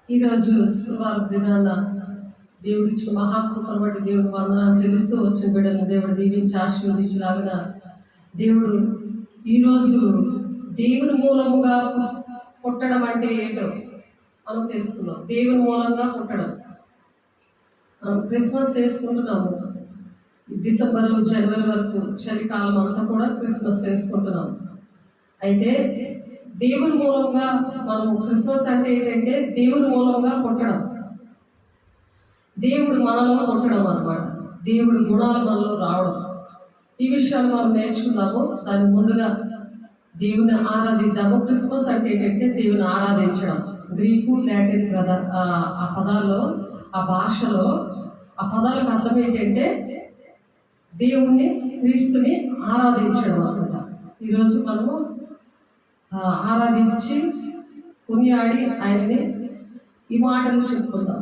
ఈరోజు శుక్రవారం దినాన దేవుడిచ్చిన మహాకృపను బట్టి దేవుడు వందనాలు చెల్లిస్తూ వచ్చిన బిడ్డలను దేవుడు దీవించి ఆశీర్వదించలాగా దేవుడు ఈరోజు దేవుని మూలముగా పుట్టడం అంటే ఏంటో మనం తెలుసుకున్నాం. దేవుని మూలంగా పుట్టడం. మనం క్రిస్మస్ చేసుకుంటున్నాము. డిసెంబర్ జనవరి వరకు చలికాలం అంతా కూడా క్రిస్మస్ చేసుకుంటున్నాం. అయితే దేవుని మూలంగా మనం క్రిస్మస్ అంటే ఏంటంటే దేవుని మూలంగా పుట్టడం, దేవుడు మనలో పుట్టడం అన్నమాట. దేవుడి గుణాలు మనలో రావడం. ఈ విషయాలు మనం నేర్చుకుందాము. దాని ముందుగా దేవుని ఆరాధిద్దాము. క్రిస్మస్ అంటే ఏంటంటే దేవుని ఆరాధించడం. గ్రీకు లాటిన్ ఆ పదాల్లో, ఆ భాషలో ఆ పదాలకు అర్థం ఏంటంటే దేవుణ్ణి, క్రీస్తుని ఆరాధించడం అన్నమాట. ఈరోజు మనము ఆరాధించి కొనియాడి ఆయనని ఈ మాటలు చెప్పుకుందాం.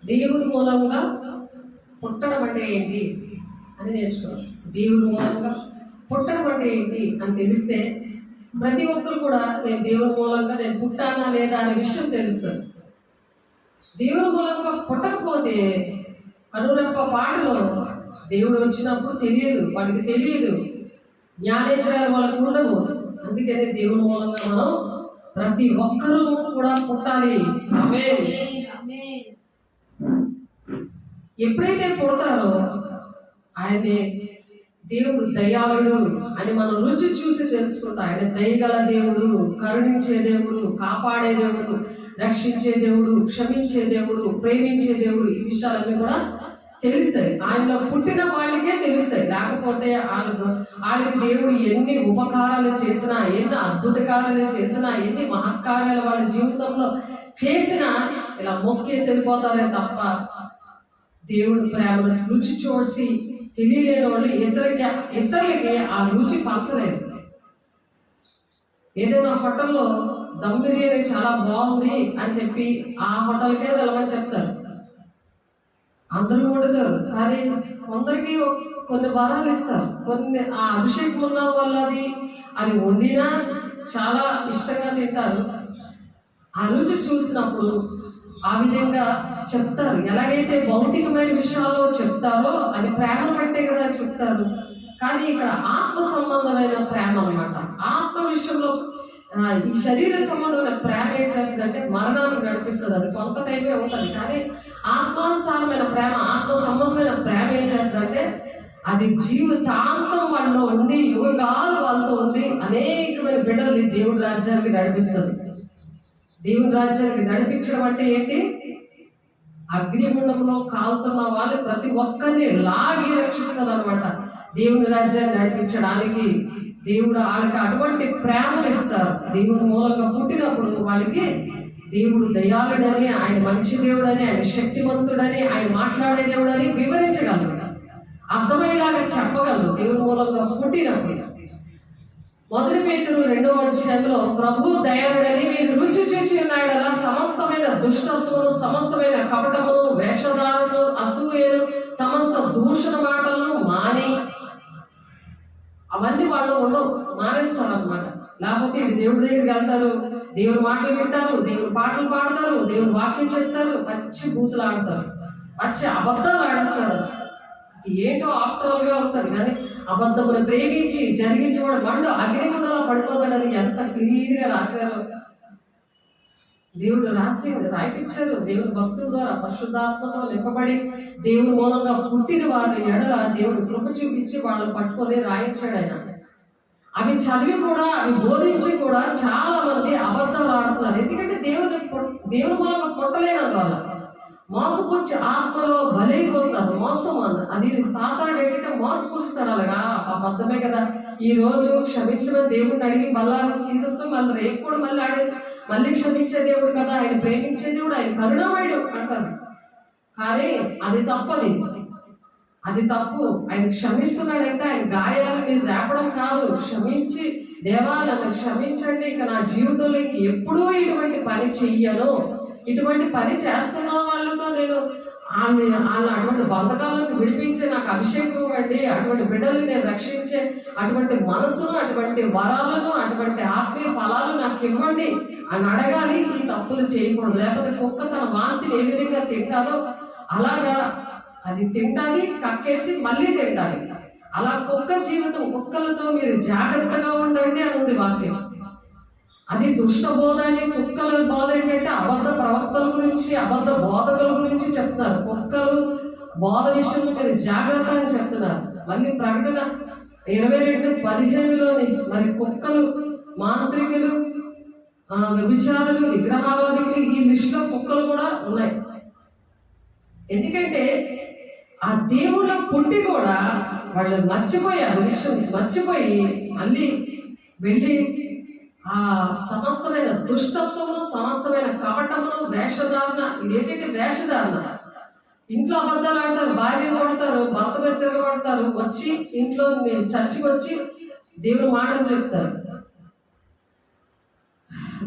దేవుని మూలంగా పుట్టడం అంటే ఏంటి అని నేర్చుకోవాలి. దేవుని మూలంగా పుట్టడం అంటే ఏంటి అని తెలిస్తే ప్రతి ఒక్కరు కూడా నేను దేవుని మూలంగా నేను పుట్టానా లేదా అనే విషయం తెలుస్తుంది. దేవుని మూలంగా పుట్టకపోతే అనురప్ప పాటలో దేవుడు వచ్చినప్పుడు తెలియదు, వాడికి తెలియదు, జ్ఞానేంద్రియాలు వాళ్ళకు ఉండవు. అందుకనే దేవుని మూలంగా మనం ప్రతి ఒక్కరూ కూడా పుట్టాలి. ఆమేన్. ఎప్పుడైతే పుడతారో ఆయనే దేవుడు దయాళుడు అని మనం రుచి చూసి తెలుసుకుంటాం. ఆయన దయగల దేవుడు, కరుణించే దేవుడు, కాపాడే దేవుడు, రక్షించే దేవుడు, క్షమించే దేవుడు, ప్రేమించే దేవుడు, ఈ విషయాలన్నీ కూడా తెలుస్తాయి. ఆయనలో పుట్టిన వాళ్ళకే తెలుస్తాయి. లేకపోతే వాళ్ళకి దేవుడు ఎన్ని ఉపకారాలు చేసినా, ఎన్ని అద్భుత కార్యాలు చేసినా, ఎన్ని మహత్కార్యాలు వాళ్ళ జీవితంలో చేసినా ఇలా మొక్కేసి వెళ్ళిపోతారే తప్ప దేవుడి ప్రేమను రుచి చూసి తెలియలేని వాళ్ళు ఇతరులకి ఆ రుచి పంచలేదు. ఏదైనా హోటల్లో దమ్ బిర్యానీ చాలా బాగుంది అని చెప్పి ఆ హోటల్కే వెళ్ళమని చెప్తారు. అందరూ వండుతారు, కానీ కొందరికి కొన్ని వరాలు ఇస్తారు. కొన్ని ఆ అభిషేకం ఉన్న వల్ల అది వండినా చాలా ఇష్టంగా తింటారు. ఆ రుచి చూసినప్పుడు ఆ విధంగా చెప్తారు. ఎలాగైతే భౌతికమైన విషయాల్లో చెప్తారో అది ప్రేమను బట్టే కదా చెప్తారు. కానీ ఇక్కడ ఆత్మ సంబంధమైన ప్రేమ అన్నమాట. ఆత్మ విషయంలో ఈ శరీర సంబంధమైన ప్రేమ ఏం చేస్తుందంటే మరణానికి నడిపిస్తుంది. అది కొంత టైమే ఉంటుంది. కానీ ఆత్మానుసారమైన ప్రేమ, ఆత్మ సంబంధమైన ప్రేమ ఏం చేస్తుందంటే అది జీవితాంతం వాళ్ళలో ఉండి యుగాలు వాళ్ళతో ఉండి అనేకమైన బిడ్డల్ని దేవుడి రాజ్యానికి నడిపిస్తుంది. దేవుని రాజ్యానికి నడిపించడం అంటే ఏంటి? అగ్నిగుండంలో కాలుతున్న వాళ్ళు ప్రతి ఒక్కరిని లాగి రక్షిస్తారు అనమాట. దేవుని రాజ్యాన్ని నడిపించడానికి దేవుడు వాళ్ళకి అటువంటి ప్రేమను ఇస్తారు. దేవుని మూలంగా పుట్టినప్పుడు వాళ్ళకి దేవుడు దయాళుడని, ఆయన మంచి దేవుడని, ఆయన శక్తివంతుడని, ఆయన మాట్లాడే దేవుడని వివరించగలరు, అర్థమయ్యేలాగా చెప్పగలరు దేవుని మూలంగా పుట్టినప్పుడు. 1 పేతురు 2వ అధ్యాయంలో ప్రభు దయాళుడని మీరు రుచి చూచి ఉన్నాడలా సమస్తమైన దుష్టత్వము, సమస్తమైన కపటమును, వేషధారను, అసూయను, సమస్త దూషణ మాటలను మాని అవన్నీ వాళ్ళు ఉండవు, మానేస్తారు అనమాట. లేకపోతే ఇది దేవుడి దగ్గరికి వెళ్తారు, దేవుడి మాటలు వింటారు, దేవుడి పాటలు పాడతారు, దేవుడి వాక్యం చెప్తారు, పచ్చి బూతులు ఆడతారు, పచ్చి అబద్ధాలు ఆడేస్తారు. ఏంటో ఆఫ్టరల్ గా ఉంటుంది. కానీ అబద్ధమును ప్రేమించి జరిగించేవాడు మండు అగ్నిగుండంలో పడిపోతాడని ఎంత క్లియర్ గా రాశారు. దేవుడు రాయిపించారు. దేవుడు భక్తుల ద్వారా పరిశుద్ధాత్మతో నింపబడి దేవుడి మూలంగా పుట్టిన వారిని ఎడల దేవుడు కృప చూపించి వాళ్ళని పట్టుకొని రాయించాడు ఆయన. అవి చదివి కూడా, అవి బోధించి కూడా చాలా మంది అబద్ధాలు ఆడుతున్నారు. ఎందుకంటే దేవుని మూలంగా పుట్టలేనందువల్ల మోసపుచ్చి ఆత్మలో బలైపోతున్నారు. మోసం అది సాతానుడు ఏంటంటే మోసపరుస్తాడు. అలాగా అబద్ధమే కదా. ఈ రోజు క్షమించిన దేవుడిని అడిగి బల్లాలను తీసేస్తూ మళ్ళీ రేపు కూడా మళ్ళీ ఆడేసి మళ్ళీ క్షమించే దేవుడు కదా, ఆయన ప్రేమించే దేవుడు, ఆయన కరుణామయుడు అంటారు. కానీ అది తప్పది, అది తప్పు. ఆయన క్షమిస్తున్నాడంటే ఆయన గాయాలు మీరు రేపడం కాదు, క్షమించి దేవా నన్ను క్షమించండి, ఇక నా జీవితంలోకి ఎప్పుడూ ఇటువంటి పని చెయ్యను, ఇటువంటి పని చేస్తున్న వాళ్ళతో నేను వాళ్ళ అటువంటి బంధకాలను విడిపించే నాకు అభిషేకం ఇవ్వండి, అటువంటి బిడ్డల్ని నేను రక్షించే అటువంటి మనసును, అటువంటి వరాలను, అటువంటి ఆత్మీయ ఫలాలు నాకు ఇవ్వండి అని అడగాలి. ఈ తప్పులు చేయకూడదు. లేకపోతే కుక్క తన వాంతిని ఏ విధంగా తింటాలో అలాగా అది తింటాది, కక్కేసి మళ్ళీ తింటాలి. అలా కుక్క జీవితం, కుక్కలతో మీరు జాగ్రత్తగా ఉండండి అని ఉంది వాక్యం. అది దుష్ట బోధ అని. కుక్కల బోధ ఏంటంటే అబద్ధ ప్రవక్తల గురించి, అబద్ధ బోధకుల గురించి చెప్తున్నారు. కుక్కలు బోధ విషయంలో మీరు జాగ్రత్త అని చెప్తున్నారు. మళ్ళీ ప్రకటన 22:15లోని మరి కుక్కలు, మాంత్రికులు, వ్యభిచారులు, విగ్రహారాధికులు, ఈ లిస్టులో కుక్కలు కూడా ఉన్నాయి. ఎందుకంటే ఆ దేవుళ్ళ పుట్టి కూడా వాళ్ళు మర్చిపోయారు, విషయం మర్చిపోయి మళ్ళీ వెళ్ళి ఆ సమస్తమైన దుష్టత్వమును, సమస్తమైన కపటమును, వేషధారణ. ఇదేంటంటే వేషధారణ. ఇంట్లో అబద్ధాలు ఆడతారు, భార్యను కొడతారు, భర్త మీద తిరగబడతారు, వచ్చి ఇంట్లో చర్చికి వచ్చి దేవుని మాటలు చెప్తారు.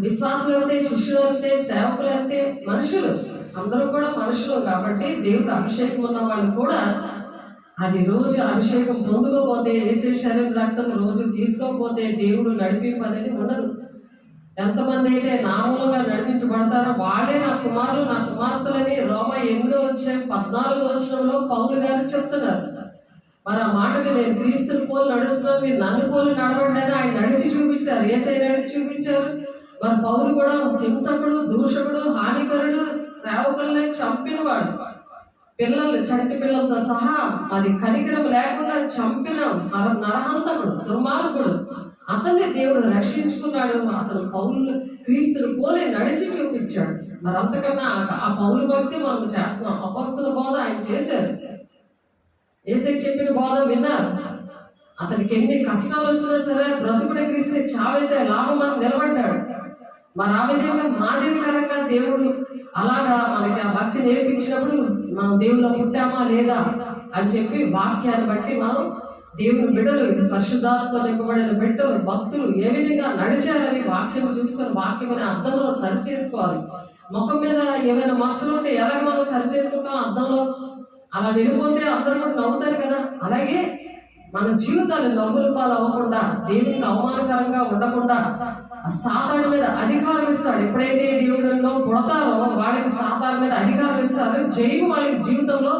విశ్వాసులు అయితే, శిష్యులు అయితే, సేవకులు అయితే, మనుషులు అందరూ కూడా మనుషులు కాబట్టి దేవుడు అభిషేకం ఉన్న వాళ్ళు కూడా అది రోజు అభిషేకం పొందుకోపోతే, వేసే శరీర రక్తం రోజు తీసుకోకపోతే దేవుడు నడిపింపు అనేది ఉండదు. ఎంతమంది అయితే నామూలంగా నడిపించబడతారో వాళ్ళే నా కుమారులు, నా కుమార్తెలని రోమ 8:14 పౌలు గారు చెప్తున్నారు. మరి ఆ మాటకి నేను క్రీస్తుని పోలు నడుస్తున్నాను, మీరు నన్ను పోలు నడవండి అని ఆయన నడిచి చూపించారు. యేసయ్య నడిచి చూపించారు. మరి పౌలు కూడా హింసకుడు, దూషకుడు, హానికరుడు, సేవకుల్ని చంపినవాడు, పిల్లలు చంటి పిల్లలతో సహా అది కనికరం లేకుండా చంపిన నరహంతకుడు, దుర్మార్గుడు, అతన్ని దేవుడు రక్షించుకున్నాడు. అతను పౌలు క్రీస్తుని పోలి నడిచి చూపించాడు. మరి అంతకన్నా ఆ పౌలు భక్తి మనం చేస్తున్నాం. అపొస్తలుల బోధ ఆయన చేశారు. యేసయ్య చెప్పిన బోధ విన్నారు. అతనికి ఎన్ని కష్టాలు వచ్చినా సరే బ్రతుకుడే క్రీస్తే, చావైతే లాభం అని నిలబడ్డాడు. మరి ఆ విధంగా మాదిరికరంగా దేవుడు అలాగా మనకి ఆ భక్తి నేర్పించినప్పుడు మనం దేవుల్లో పుట్టామా లేదా అని చెప్పి వాక్యాన్ని బట్టి మనం దేవుని బిడ్డలు, పరిశుద్ధాత్మతో నింపబడిన బిడ్డలు, భక్తులు ఏ విధంగా నడిచారని వాక్యం చూసుకొని వాక్యం అనే అర్థంలో సరి చేసుకోవాలి. ముఖం మీద ఏమైనా మచ్చలు ఉంటే ఎలాగ మనం సరి చేసుకుంటాం అర్థంలో? అలా వెళ్ళిపోతే అందరూ కూడా నవ్వుతారు కదా. అలాగే మన జీవితాలు నవ్వుల పాలు అవ్వకుండా, దేవునికి అవమానకరంగా ఉండకుండా సాతాను మీద అధికారం ఇస్తాడు. ఎప్పుడైతే దేవుడిలో పుడతారో వాళ్ళకి సాతాను మీద అధికారం ఇస్తారు. జైలు వాళ్ళకి జీవితంలో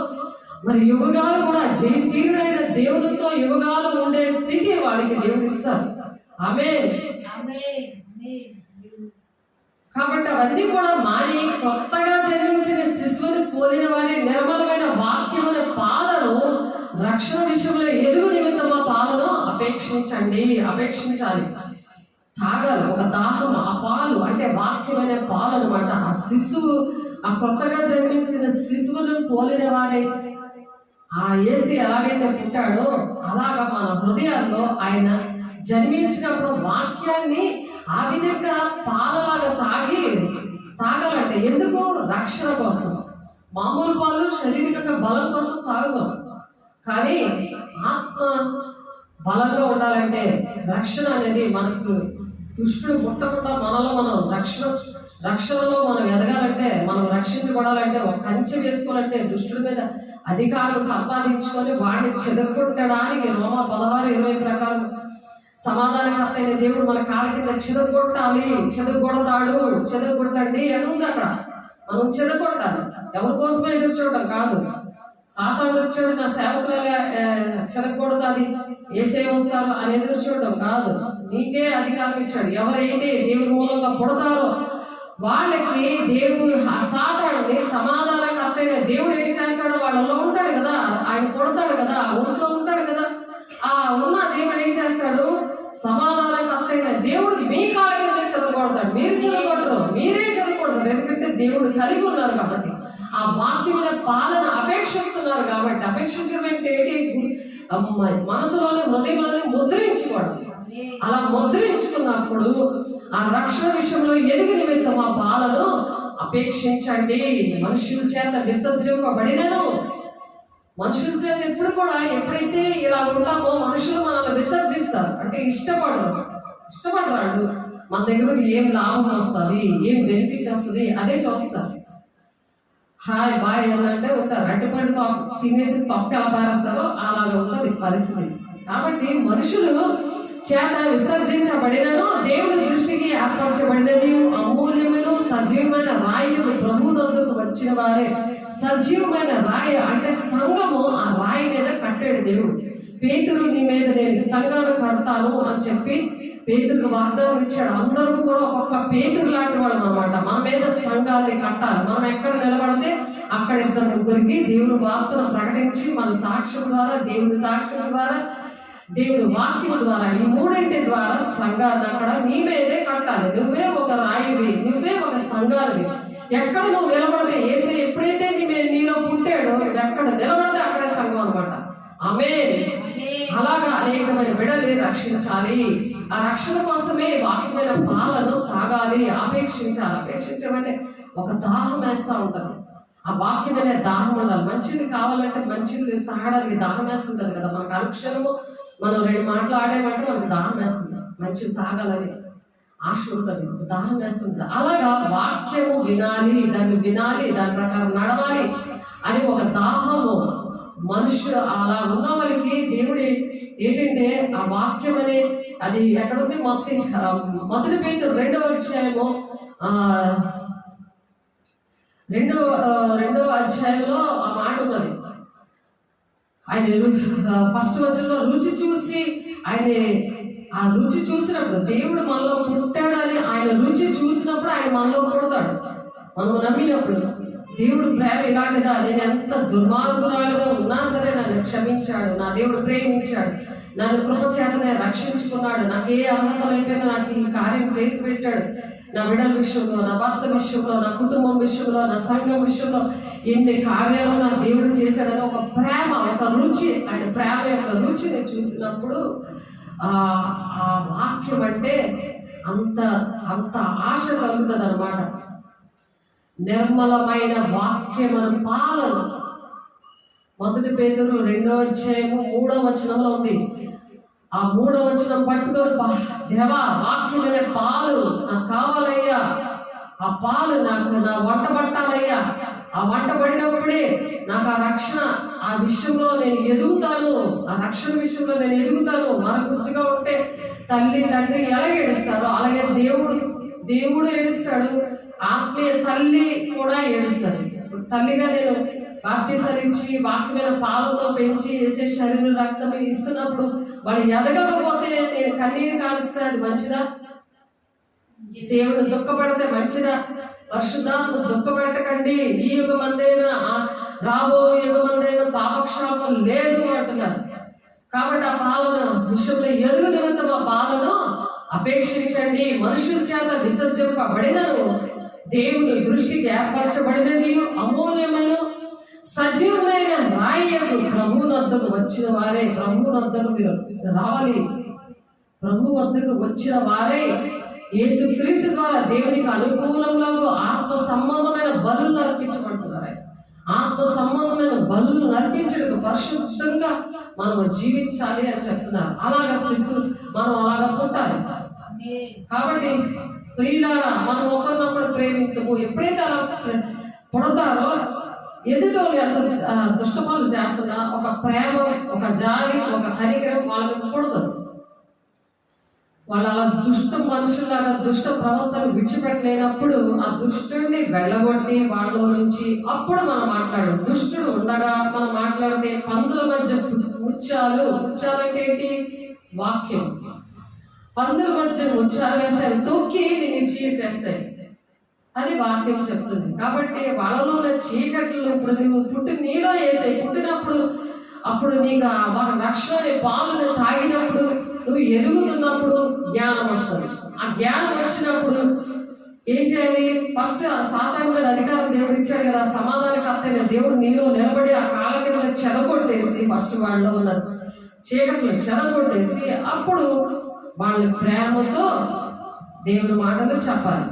మరి యుగాలు కూడా జయశీలుడైన దేవునితో యుగాలు ఉండే స్థితి వాళ్ళకి దేవుడు ఇస్తారు. ఆమేన్. కాబట్టి అవన్నీ కూడా మారి కొత్తగా జన్మించిన శిశువుని పోలిన వారి నిర్మలమైన వాక్యమైన పాలను రక్షణ విషయంలో ఎదుగు నిమిత్తం ఆ పాలను అపేక్షించాలి, తాగాలి. ఒక దాహం, ఆ పాలు అంటే వాక్యమైన పాలు అనమాట. ఆ శిశువు, ఆ కొత్తగా జన్మించిన శిశువును పోలిన వారే ఆ యేసు ఎలాగైతే పుట్టాడో అలాగా మన హృదయాల్లో ఆయన జన్మించినప్పుడు వాక్యాన్ని ఆ విధంగా పాలలాగా తాగాలంటే ఎందుకు? రక్షణ కోసం. మామూలు పాలు శారీరకంగా బలం కోసం తాగుతాం, కానీ ఆత్మ బలంగా ఉండాలంటే రక్షణ అనేది మనకు దుష్టుడు ముట్టకుండా మనలో మనం రక్షణలో మనం ఎదగాలంటే, మనం రక్షించబడాలంటే, ఒక కంచె వేసుకోవాలంటే, దుష్టుడి మీద అధికారం సంపాదించుకొని వాడిని చెదగొట్టడానికి రోమా 16:20 ప్రకారం సమాధానకర్త అయిన దేవుడు మన కాళ్ళ కింద చెదగొట్టండి అని ఉంది అక్కడ. మనం చెదగొట్టాలి. ఎవరి కోసమే ఎదురు చూడడం కాదు. సాతానుడు వచ్చాడు నా సేవకులుగా చెదగొడతాది, యేసయ్య వస్తారు అని ఎదురు చూడడం కాదు. నీకే అధికారం ఇచ్చాడు. ఎవరైతే దేవుని మూలంగా పుడతారో వాళ్ళకి దేవుడు సాతానుడిని సమాధానకర్త అయిన దేవుడు ఏం చేస్తాడో వాళ్ళలో ఉంటాడు కదా, ఆయన పుడతాడు కదా, ఒంట్లో ఉంటాడు కదా. ఆ ఉన్న దేవుడు ఏం చేస్తాడు? సమాధానకర్త అయిన దేవుడు మీ కాళ్ళ కింద చెదగొడతాడు. మీరు చెదగొట్టరు, మీరే చెదగొడతారు. ఎందుకంటే దేవుడు కలిగి ఉన్నారు కాబట్టి, ఆ వాక్యమైన పాలన అపేక్షిస్తున్నారు కాబట్టి. అపేక్షించడం అంటే ఏంటి? మనసులోని హృదయంలోని ముద్రించుకోవడం. అలా ముద్రించుకున్నప్పుడు ఆ రక్షణ విషయంలో ఎదుగు నిమిత్తం ఆ పాలను అపేక్షించండి. మనుషుల చేత విసర్జింపబడినను, మనుషుల చేత ఎప్పుడు కూడా ఎప్పుడైతే ఇలా ఉంటామో మనుషులు మనల్ని విసర్జిస్తారు. అంటే ఇష్టపడరాడు. మన దగ్గర ఏం లాభం వస్తుంది, ఏం బెనిఫిట్ వస్తుంది అదే చూస్తారు. హాయ్ బాయ్ అంటే ఉంటారు. అడ్డుపడి తినేసి తొక్క ఎలా పారేస్తారో అలాగే ఉంటుంది పరిస్థితి. కాబట్టి మనుషులు చేత విసర్జించబడినను దేవుడి దృష్టికి ఏర్పరచబడినది అమూల్యమైన సజీవమైన రాయి ప్రభువునందుకు వచ్చిన వారే. సజీవమైన రాయి అంటే సంఘము. ఆ రాయి మీద కట్టాడు దేవుడు. పేతురు నీ మీద నేను సంఘాన్ని కడతాను అని చెప్పి పేతురుకు వాగ్దానం ఇచ్చాడు. అందరూ కూడా ఒక్కొక్క పేతురు లాంటి వాళ్ళం అనమాట. మన మీద సంఘాన్ని కట్టాలి. మనం ఎక్కడ నిలబడితే అక్కడ 2-3 దేవుని వార్తను ప్రకటించి మన సాక్ష్యం ద్వారా, దేవుని సాక్ష్యం ద్వారా, దేవుని వాక్యం ద్వారా, ఈ 3 ద్వారా సంఘాన్ని అక్కడ నీ మీదే కట్టాలి. నువ్వే ఒక రాయివి, నువ్వే ఒక సంఘానివి. ఎక్కడ నువ్వు నిలబడితే యేసయ్య ఎప్పుడైతే నీలో పుట్టాడో ఎక్కడ నిలబడితే అక్కడే సంఘం అనమాట. ఆమేన్. అలాగా అనేకమైన బిడ్డల్ని రక్షించాలి. ఆ రక్షణ కోసమే వాక్యమైన పాలను తాగాలి, అపేక్షించాలి. అపేక్షించమంటే ఒక దాహం వేస్తూ ఉంటారు. ఆ వాక్యమైన దాహం ఉండాలి. మంచిది కావాలంటే మంచిది తాగడానికి దాహం వేస్తుంటది కదా. మనకు అనుక్షణము మనం 2 మాటలు ఆడేమంటే మనకు దాహం వేస్తుంది మంచిది తాగాలని. ఆశ ఉంటుంది, దాహం వేస్తుంది. అలాగా వాక్యము వినాలి, దాన్ని వినాలి, దాని ప్రకారం నడవాలి అని ఒక దాహము మనుషులు అలా ఉన్న వాళ్ళకి దేవుడు ఏంటంటే ఆ వాక్యం అనే అది ఎక్కడుంది? మొదటి పేతురు 2వ అధ్యాయము రెండవ అధ్యాయంలో ఆ మాట ఉన్నది. ఆయన ఫస్ట్ వచనంలో రుచి చూసి ఆయన ఆ రుచి చూసినప్పుడు దేవుడు మనలో పుట్టాడని ఆయన రుచి చూసినప్పుడు ఆయన మనలో పుడతాడు. మనం నమ్మినప్పుడు దేవుడు ప్రేమ ఇలాంటిదా, నేను ఎంత దుర్మార్గురాలుగా ఉన్నా సరే నన్ను క్షమించాడు, నా దేవుడు ప్రేమించాడు, నన్ను కృపచేతనే రక్షించుకున్నాడు, నాకు ఏ అర్హతలు అయిపోయినా నాకు ఈ కార్యం చేసి పెట్టాడు, నా బిడ్డల విషయంలో, నా భర్త విషయంలో, నా కుటుంబం విషయంలో, నా సంఘం విషయంలో ఎన్ని కార్యాలు నా దేవుడు చేశాడని ఒక ప్రేమ, ఒక రుచి, ఆయన ప్రేమ యొక్క రుచిని చూసినప్పుడు ఆ వాక్యం అంటే అంత అంత ఆశ కలుగుతుంది అనమాట. నిర్మలమైన వాక్యమను పాలన. మొదటి పేతురు 2వ అధ్యాయము 3వ వచనంలో ఉంది. ఆ 3వ వచనం పట్టుకొని, దేవా వాక్యమైన పాలు నాకు కావాలయ్యా, ఆ పాలు నాకు నా వంట పట్టాలయ్యా, ఆ వంట పడినప్పుడే నాకు ఆ రక్షణ, ఆ విషయంలో నేను ఎదుగుతాను, ఆ రక్షణ విషయంలో నేను ఎదుగుతాను. మనకుచ్చిగా ఉంటే తల్లి తండ్రి ఎలా ఏడుస్తారో అలాగే దేవుడు ఏడుస్తాడు, ఆత్మీయ తల్లి కూడా ఏడుస్తుంది. తల్లిగా నేను బాప్తిసమిచ్చి వాక్యమైన పాలతో పెంచి వేసే శరీర రక్తం ఇస్తున్నప్పుడు వాడు ఎదగకపోతే నేను కన్నీరు కాల్స్తే అది మంచిదా? దేవుడు దుఃఖపడితే మంచిదా? పరిశుద్ధాత్మ దుఃఖపెట్టకండి, ఈ యుగమందైనా రాబో యుగమందైనా పాపక్షాపం లేదు అంటున్నారు. కాబట్టి ఆ పాలన విషయంలో ఎదుగు నిమిత్తం ఆ పాలను అపేక్షించండి. మనుషుల చేత విసర్జింపబడినను దేవుని దృష్టికి ఏర్పరచబడినది అమూల్యమైన సజీవులైన రాయకు ప్రభు వద్దకు వచ్చిన వారే. ప్రభు వద్దకు మీరు రావాలి. ప్రభు వద్దకు వచ్చిన వారే యేసుక్రీస్తు ద్వారా దేవునికి అనుకూలములకు ఆత్మ సంబంధమైన బలులను అర్పించబడుతున్నారు. ఆత్మ సంబంధమైన బలులను అర్పించడానికి పరిశుద్ధంగా మనం జీవించాలి అని చెప్తున్నారు. అలాగా శిశువు మనం అలాగా పుట్టాలి. కాబట్టి ప్రియులారా, మనం ఒకరినొకరు ప్రేమించము. ఎప్పుడైతే అలా పుడతారో ఎదుటోళ్ళు ఎంత దుష్టపాలు చేస్తున్నా ఒక ప్రేమ, ఒక జాలి, ఒక కనికరం వాళ్ళ మీద పుడతారు. వాళ్ళు అలా దుష్ట మనుషులాగా దుష్ట ప్రవర్తన విడిచిపెట్టలేనప్పుడు ఆ దుష్టుడిని వెళ్ళగొట్టి వాళ్ళ నుంచి అప్పుడు మనం మాట్లాడడం. దుష్టుడు ఉండగా మనం మాట్లాడితే పందుల మధ్య ముత్యాలంటే ఏంటి? వాక్యం. పందుల మధ్య ముత్యాలు వేస్తాయి, తొక్కి నిన్ను చేస్తాయి అని వాక్యం చెప్తుంది. కాబట్టి వాళ్ళలో ఉన్న చీకట్లు ఇప్పుడు నువ్వు నీలో వేసాయి. పుట్టినప్పుడు అప్పుడు నీకు ఆ రక్షణ పాలను తాగినప్పుడు నువ్వు ఎదుగుతున్నప్పుడు జ్ఞానం వస్తుంది. ఆ జ్ఞానం వచ్చినప్పుడు ఏం చేయాలి? ఫస్ట్ ఆ సాతాను మీద అధికారం దేవుడు ఇచ్చాడు కదా, సమాధానకర్త అయిన దేవుడు నీలో నిలబడి ఆ కాళ్ళ కింద చెదగొట్టేసి ఫస్ట్ వాళ్ళలో ఉన్న చీకట్లు చెదగొట్టేసి అప్పుడు వాళ్ళని ప్రేమతో దేవుని మాటలు చెప్పాలి.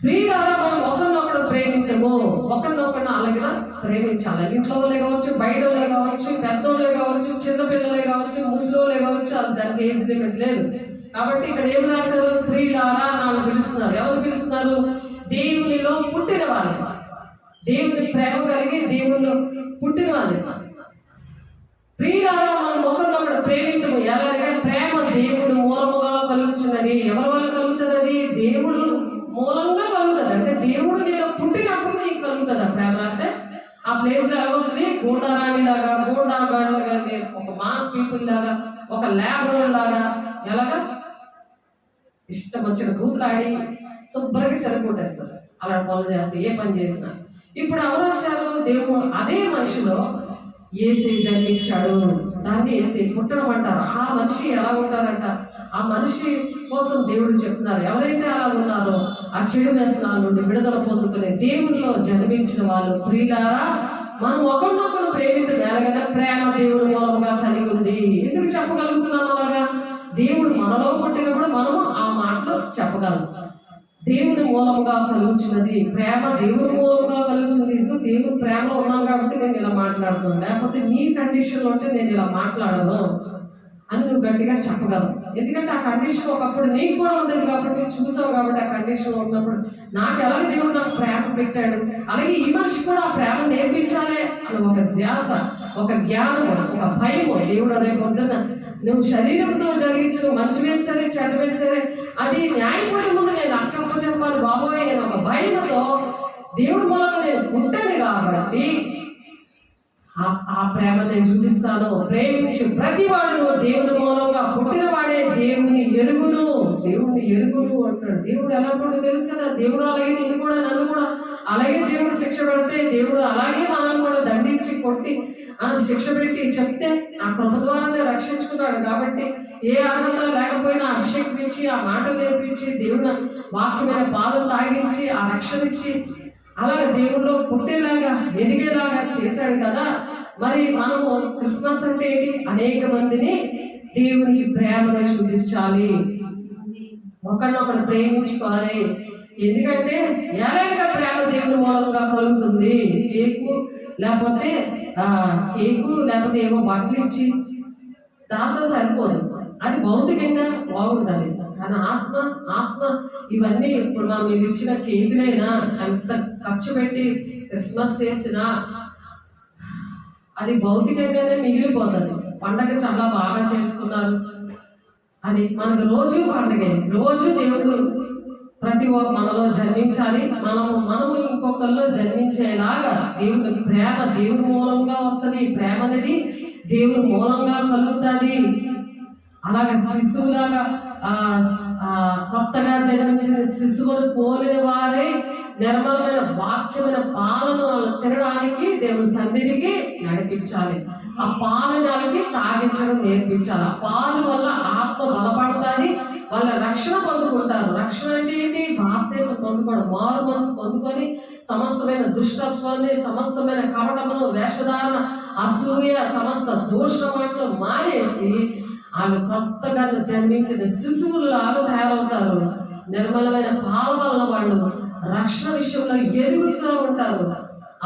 ప్రియులారా, మనం ఒకరినొకడు ప్రేమించము, ఒకరినొకరిని అలాగే ప్రేమించాలి. ఇంట్లో వాళ్ళే కావచ్చు, బయట వాళ్ళే కావచ్చు, పెద్దోళ్ళే కావచ్చు, చిన్నపిల్లలే కావచ్చు, ముసలోళ్ళే కావచ్చు, దానికి ఏజ్ లిమిట్ లేదు. కాబట్టి ఇక్కడ ఏం రాశారు? ప్రియులారా అని పిలుస్తున్నారు. ఎవరు పిలుస్తున్నారు? దేవునిలో పుట్టిన వాళ్ళు, దేవుని ప్రేమ కలిగి దేవునిలో పుట్టిన వాళ్ళు. ప్రియులారా, మనం ఒకరినొకడు ప్రేమించము. ఎలాగంటే ప్రేమ దేవుడు మూలముగా కలుగుతున్నది. ఎవరి వల్ల కలుగుతుంది? అది దేవుడు మూలంగా కలుగుతుంది. అంటే దేవుడు నేను పుట్టినప్పుడు నీకు కలుగుతుంది ఆ ప్రేమ. అంటే ఆ ప్లేస్ లో ఎలా వస్తుంది? గూండారాణి లాగా, గూండాగాడు లాగా, ఒక మాస్ పీపుల్ లాగా, ఒక లేబర్ లాగా, ఎలాగా ఇష్టం వచ్చిన కూతులాడి శుభ్రంగా చెరగొట్టేస్తారు. అలా పనులు చేస్తే ఏ పని చేసినా. ఇప్పుడు ఎవరు వచ్చారు? దేవుడు అదే మనిషిలో ఏసై జన్మించాడు, దాన్ని ఏసై పుట్టడం అంటారు. ఆ మనిషి ఎలా ఉంటారంట? ఆ మనిషి కోసం దేవుడు చెప్తున్నారు. ఎవరైతే అలా ఉన్నారో ఆ చెడు వ్యసనాల నుండి విడుదల పొందుకునే దేవునిలో జన్మించిన వాళ్ళు. ప్రియులారా, మనం ఒకరినొకరు ప్రేమించడం ఎలాగైనా ప్రేమ దేవుడు మూలముగా కలిగి ఉంది. ఎందుకు చెప్పగలుగుతున్నాం అలాగా? దేవుడు మనలో పుట్టినప్పుడు మనము ఆ మాటలు చెప్పగలం. దేవుని మూలముగా కలుగుతున్నది ప్రేమ, దేవుని మూలముగా కలుగుతుంది. ఎందుకు? దేవుని ప్రేమలో ఉన్నాను కాబట్టి నేను ఇలా మాట్లాడుతున్నాను, లేకపోతే నీ కండిషన్లో ఉంటే నేను ఇలా మాట్లాడను అని నువ్వు గట్టిగా చెప్పగలవు. ఎందుకంటే ఆ కండిషన్ ఒకప్పుడు నీకు కూడా ఉండేది కాబట్టి, చూసావు కాబట్టి. ఆ కండిషన్లో ఉన్నప్పుడు నాకు ఎలాగ దేవుడు నాకు ప్రేమ పెట్టాడు, అలాగే ఈ మనిషి కూడా ఆ ప్రేమ నేర్పించాలి అని ఒక ధ్యాస, ఒక జ్ఞానము, ఒక భయము. దేవుడు రేపు పొద్దున్న నువ్వు శరీరంతో జరిగించిన మంచివే సరే చెడ్డవే సరే అది న్యాయపడి ముందు నేను అక్కప్ప చెప్పాలి బాబోయ్ అని ఒక భయంతో దేవుడి మూలంగా నేను పుట్టాను కాబట్టి ఆ ప్రేమ నేను చూపిస్తాను. ప్రేమించు ప్రతి వాడు దేవుని మూలంగా పుట్టిన వాడే దేవుని ఎరుగును అంటాడు. దేవుడు ఎలా ఉంటాడో తెలుసు కదా. దేవుడు అలాగే నిన్ను కూడా నన్ను కూడా అలాగే దేవుడు శిక్ష పెడితే, దేవుడు అలాగే మనల్ని కూడా దండించి కొట్టి శిక్ష పెట్టి చెప్తే ఆ కృప ద్వారానే రక్షించుకున్నాడు. కాబట్టి ఏ అర్హత లేకపోయినా అభిషేకించి ఆ మాటలు నేర్పించి దేవుని వాక్యమైన పాదం తాగించి ఆ రక్షణ ఇచ్చి అలాగే దేవుల్లో పుట్టేలాగా ఎదిగేలాగా చేశాడు కదా. మరి మనము క్రిస్మస్ అంటే ఏంటి? అనేక మందిని దేవునికి ప్రేమను చూపించాలి, ఒకరినొకరు ప్రేమించుకోవాలి. ఎందుకంటే ఏలైనగా ప్రేమ దేవుని మూలంగా కలుగుతుంది. కేకు లేకపోతే ఏవో బట్టలు ఇచ్చి దాంతో సరిపోదు. అది భౌతికంగా బాగుంటుంది. కానీ ఆత్మ ఇవన్నీ ఇప్పుడు మనం మీరు ఇచ్చిన కేకులైనా ఎంత ఖర్చు పెట్టి క్రిస్మస్ చేసినా అది భౌతికంగానే మిగిలిపోతుంది. పండగ చాలా బాగా చేసుకున్నారు, అది మనకు రోజు పండగే. రోజు దేవుడు ప్రతి మనలో జన్మించాలి. మనము ఇంకొకరిలో జన్మించేలాగా దేవుని ప్రేమ దేవుని మూలంగా వస్తుంది. ప్రేమ అనేది దేవుని మూలంగా కలుగుతుంది. అలాగే శిశువులాగా కొత్తగా జన్మించిన శిశువులు పోలిన వారే నిర్మలమైన వాక్యమైన పాలను తినడానికి దేవుని సన్నిధికి నడిపించాలి. ఆ పాలనకి తాగించడం నేర్పించాలి. ఆ పాలు వల్ల ఆత్మ బలపడుతుంది, వాళ్ళ రక్షణ పొందుకుంటారు. రక్షణ అంటే ఏంటి? భారతదేశం పొందుకోవడం, మారు మనసు పొందుకొని సమస్తమైన దుష్టత్వాన్ని, సమస్తమైన కపటమును, వేషధారణ, అసూయ, సమస్త దోషమాటలు మానేసి వాళ్ళు కొత్తగా జన్మించిన శిశువులాగా తయారవుతారు. నిర్మలమైన పాల వలన వాళ్ళు రక్షణ విషయంలో ఎదుగుతూ ఉంటారు.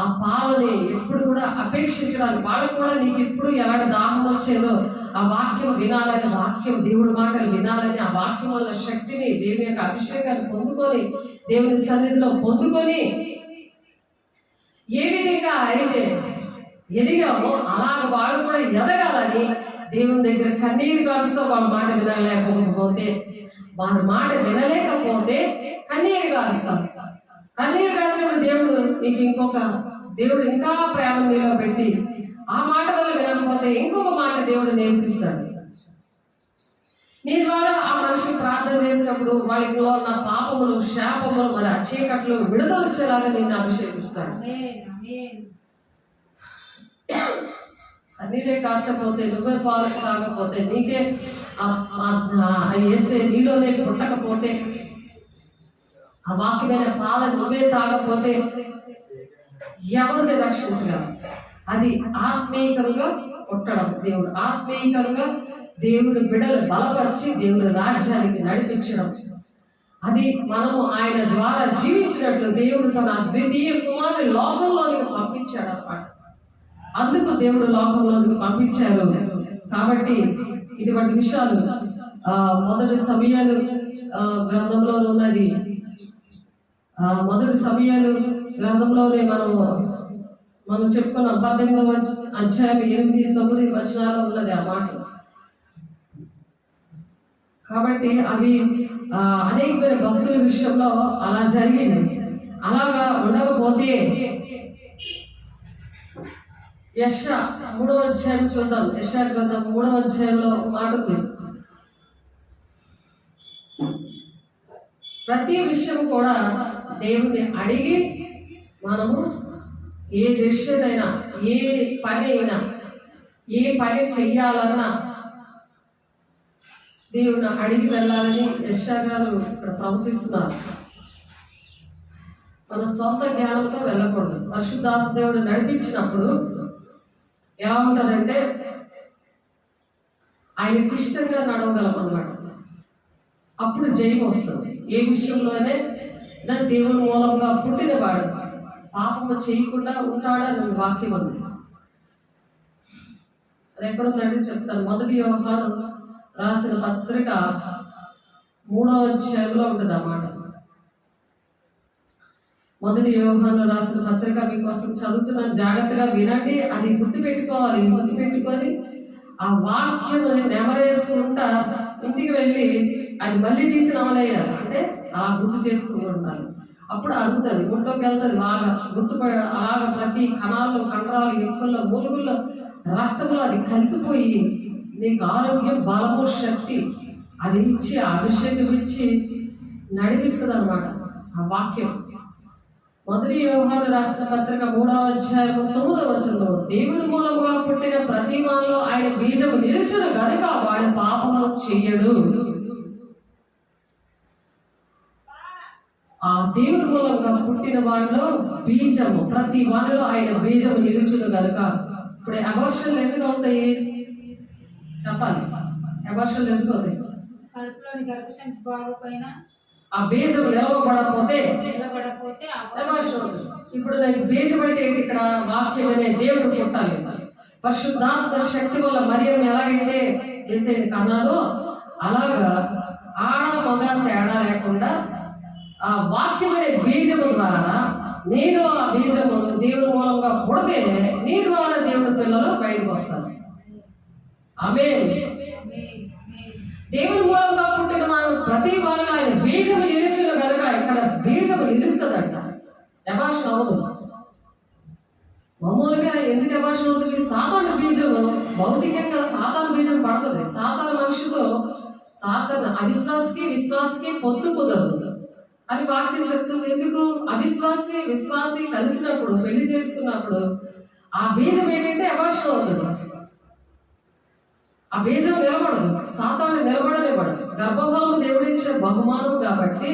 ఆ పాలని ఎప్పుడు కూడా అపేక్షించడానికి వాళ్ళకు కూడా నీకు ఎప్పుడు ఎలాంటి దాహం వచ్చేదో ఆ వాక్యం వినాలని, వాక్యం దేవుడి మాటలు వినాలని, ఆ వాక్యం వల్ల శక్తిని, దేవుని యొక్క అభిషేకాన్ని పొందుకొని దేవుని సన్నిధిలో పొందుకొని ఏ విధంగా అయితే ఎదిగామో అలాగ వాళ్ళు కూడా ఎదగాలని దేవుని దగ్గర కన్నీరు కారుస్తూ వాళ్ళ మాట వినలేకపోతే, వాళ్ళ మాట వినలేకపోతే కన్నీరు కారుస్తాం. కన్నీరు కాల్చినప్పుడు దేవుడు ఇంకా ప్రేమ నీలో పెట్టి ఆ మాట వల్ల వినకపోతే ఇంకొక మాట దేవుడు నేర్పిస్తాడు. నీ ద్వారా ఆ మనిషికి ప్రార్థన చేసినప్పుడు వాళ్ళకి ఉన్న పాపములు, శాపములు, మరి ఆ చీకట్లు విడుదల వచ్చేలాగా నిన్ను అభిషేకిస్తాడు. కన్నీరే కాల్చకపోతే, నువ్వే పాలు తాగకపోతే, నీకే వేసే నీలోనే పుట్టకపోతే, ఆ వాక్యమైన పాలను నువ్వే తాగకపోతే ఎవరిని రక్షించగలరు? అది ఆత్మీయంగా పుట్టడం. దేవుడు ఆత్మీయంగా దేవుడి బిడ్డలు బలపరిచి దేవుడి రాజ్యానికి నడిపించడం. అది మనము ఆయన ద్వారా జీవించినట్లు దేవుడు తన ద్వితీయ కుమారుని లోకంలోనికి పంపించాడు అన్నమాట. అందుకు దేవుడు లోకంలోనికి పంపించారు. కాబట్టి ఇటువంటి విషయాలు మొదటి సమయాలు గ్రంథంలో ఉన్నది. మొదటి సమయాలు గ్రంథంలోనే మనం చెప్పుకున్నాం. 18వ అధ్యాయం 8-9 వచనాల్లో ఉన్నది ఆ మాట. కాబట్టి అవి అనేకమైన భక్తుల విషయంలో అలా జరిగింది. అలాగా ఉండకపోతే యెషయా 3వ అధ్యాయం చూద్దాం. యెషయా గ్రంథం 3వ అధ్యాయంలో మాట ఉంది. ప్రతి విషయం కూడా దేవుని అడిగి మనము ఏ డెసిషన్ అయినా, ఏ పని అయినా, ఏ పని చెయ్యాలన్నా దేవుని అడిగి వెళ్ళాలని యెషయా గారు ఇక్కడ ప్రవచిస్తున్నారు. మన సొంత జ్ఞానంతో వెళ్ళకూడదు. పరిశుద్ధాత్మ దేవుడు నడిపించినప్పుడు ఎలా ఉంటుందంటే ఆయనకి ఇష్టంగా నడవగలం అన్నమాట. అప్పుడు జయం వస్తుంది. ఏ విషయంలోనే నా దేవుని మూలంగా పుట్టినవాడు పాపము చేయకుండా ఉంటాడని వాక్యం ఉంది. అది ఎక్కడుందంటే చెప్తాను. 1 యోహాను రాసిన పత్రిక 3వ అధ్యాయంలో ఉంటుంది అన్నమాట. మొదటి యోహాను రాసిన పత్రిక మీకోసం చదువుతున్నాను, జాగ్రత్తగా వినండి. అది గుర్తుపెట్టుకోవాలి. గుర్తుపెట్టుకొని ఆ వాక్యం నెమరేసుకుంటా ఇంటికి వెళ్ళి అది మళ్ళీ తీసి నమలేయాలి. అంటే అలా గుర్తు చేసుకుంటూ ఉండాలి. అప్పుడు అరుగుతుంది, గుంట్లోకి వెళ్తుంది. బాగా అలాగా ప్రతి కణాల్లో, కండరాలు, ఎముకల్లో, మూలుగుల్లో, రక్తంలో అది కలిసిపోయి నీకు ఆరోగ్యం, బలము, శక్తి అది ఇచ్చి, అభిషేకం ఇచ్చి నడిపిస్తుంది అనమాట ఆ వాక్యం. మొదటి యోహాను రాసిన పత్రిక 3వ అధ్యాయం 9వ వచనంలో, దేవుని మూలముగా పుట్టిన ప్రతి వానిలో ఆయన బీజము నిలుచును గనుక వాడు పాపము చెయ్యడు. ఆ దేవుని మూలంగా పుట్టిన వాడిలో బీజము, ప్రతి వానిలో ఆయన బీజము నిలుచును గనుక. ఇప్పుడు అబార్షన్లు ఎందుకు అవుతాయి చెప్పాలి? అబార్షన్లు ఎందుకు అవుతాయి? కడుపులోని గర్భసంచి బాగోపోయినా ఆ బీజం నిలవబడకపోతే అబార్షన్ అవుతుంది. ఇప్పుడు నేను బీజం అంటే ఏంటి? ఇక్కడ వాక్యం అనే దేవుడు పుట్టాలి. పరిశుద్ధాత్మ శక్తి వల్ల మరియం ఎలాగైతే యేసయ్యని కన్నారో అలాగా ఆడ మగ తేడా లేకుండా ఆ వాక్యం అనే బీజము ద్వారా నేను ఆ బీజము దేవుని మూలంగా పుడితే నీ ద్వారా దేవుని పిల్లలు బయటకు వస్తారు. ఆమేన్. దేవుని మూలంగా పుట్టిన మనం ప్రతి వాళ్ళలో ఆయన బీజము నిలిచిన కనుక ఇక్కడ బీజము నిలుస్తుందంట. అబార్షన్ అవ్వదు. మామూలుగా ఎందుకు అబార్షన్ అవుతుంది? సాతాను బీజము భౌతికంగా సాతాను బీజం పడుతుంది. సాతాను మనిషితో సాతాను అవిశ్వాసకి విశ్వాసకి పొత్తు కుదరదు అని వాక్యం చెప్తుంది. ఎందుకు? అవిశ్వాసి విశ్వాసి కలిసినప్పుడు, పెళ్లి చేసుకున్నప్పుడు ఆ బీజం ఏంటంటే అబార్షన్ అవుతుంది. ఆ బీజం నిలబడదు, సాతాను నిలబడనివ్వడు. గర్భఫలము దేవుడిచ్చే బహుమానం కాబట్టి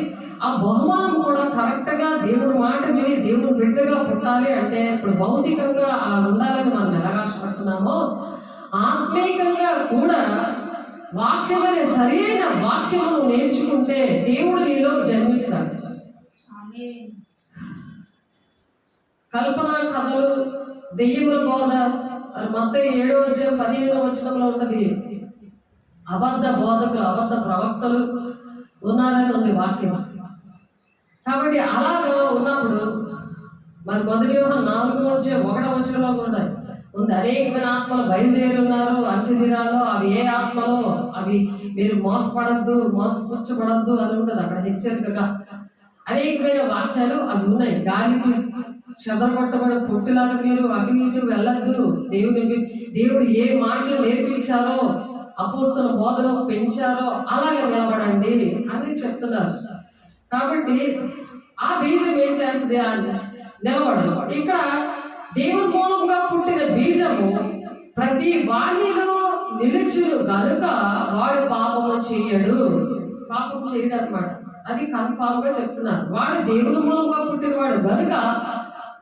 ఆ బహుమానం కూడా కరెక్ట్ గా దేవుడి మాట విని దేవుడు బిడ్డగా పుట్టాలి అంటే ఇప్పుడు భౌతికంగా అలా ఉండాలని మనం ఎలా ఆశపడుతున్నామో ఆత్మీయంగా కూడా వాక్యం అనే సరైన వాక్యమును నేర్చుకుంటే దేవుడు నీలో జన్మిస్తాడు. కల్పన కథలు, దెయ్యముల బోధ మత్తయి 7వ అధ్యాయం 15వ వచనంలో ఉన్నది. అబద్ధ బోధకులు, అబద్ధ ప్రవక్తలు ఉన్నారని ఉంది వాక్యం. కాబట్టి అలాగా ఉన్నప్పుడు మరి మొదటి యోహాను 4వ అధ్యాయం 1వ వచనంలో కూడా ఉంది. అనేకమైన ఆత్మలు బయలుదేరి ఉన్నారు అంచెదినాల్లో. అవి ఏ ఆత్మలో అవి మీరు మోసపడద్దు, మోసపుచ్చబడద్దు అని ఉంటుంది అక్కడ హెచ్చరికగా. అనేకమైన వాక్యాలు అవి ఉన్నాయి. గాలికి చెదరగొట్టబడి పొట్టిలాగా మీరు అటు ఇటు వెళ్ళద్దు. దేవుడు ఏ మాటలు నేర్పించారో, అపోస్తల బోధన పెంచారో అలాగే నిలబడండి అని చెప్తున్నారు. కాబట్టి ఆ బీజం ఏం చేస్తుంది? నిలబడదు. ఇక్కడ దేవుని మూలంగా పుట్టిన బీజము ప్రతి వాణిలో నిలుచును కనుక వాడు పాపము చెయ్యడు. పాపం చేయడు అనమాట. అది కన్ఫామ్ గా చెప్తున్నారు. వాడు దేవుని మూలంగా పుట్టిన వాడు కనుక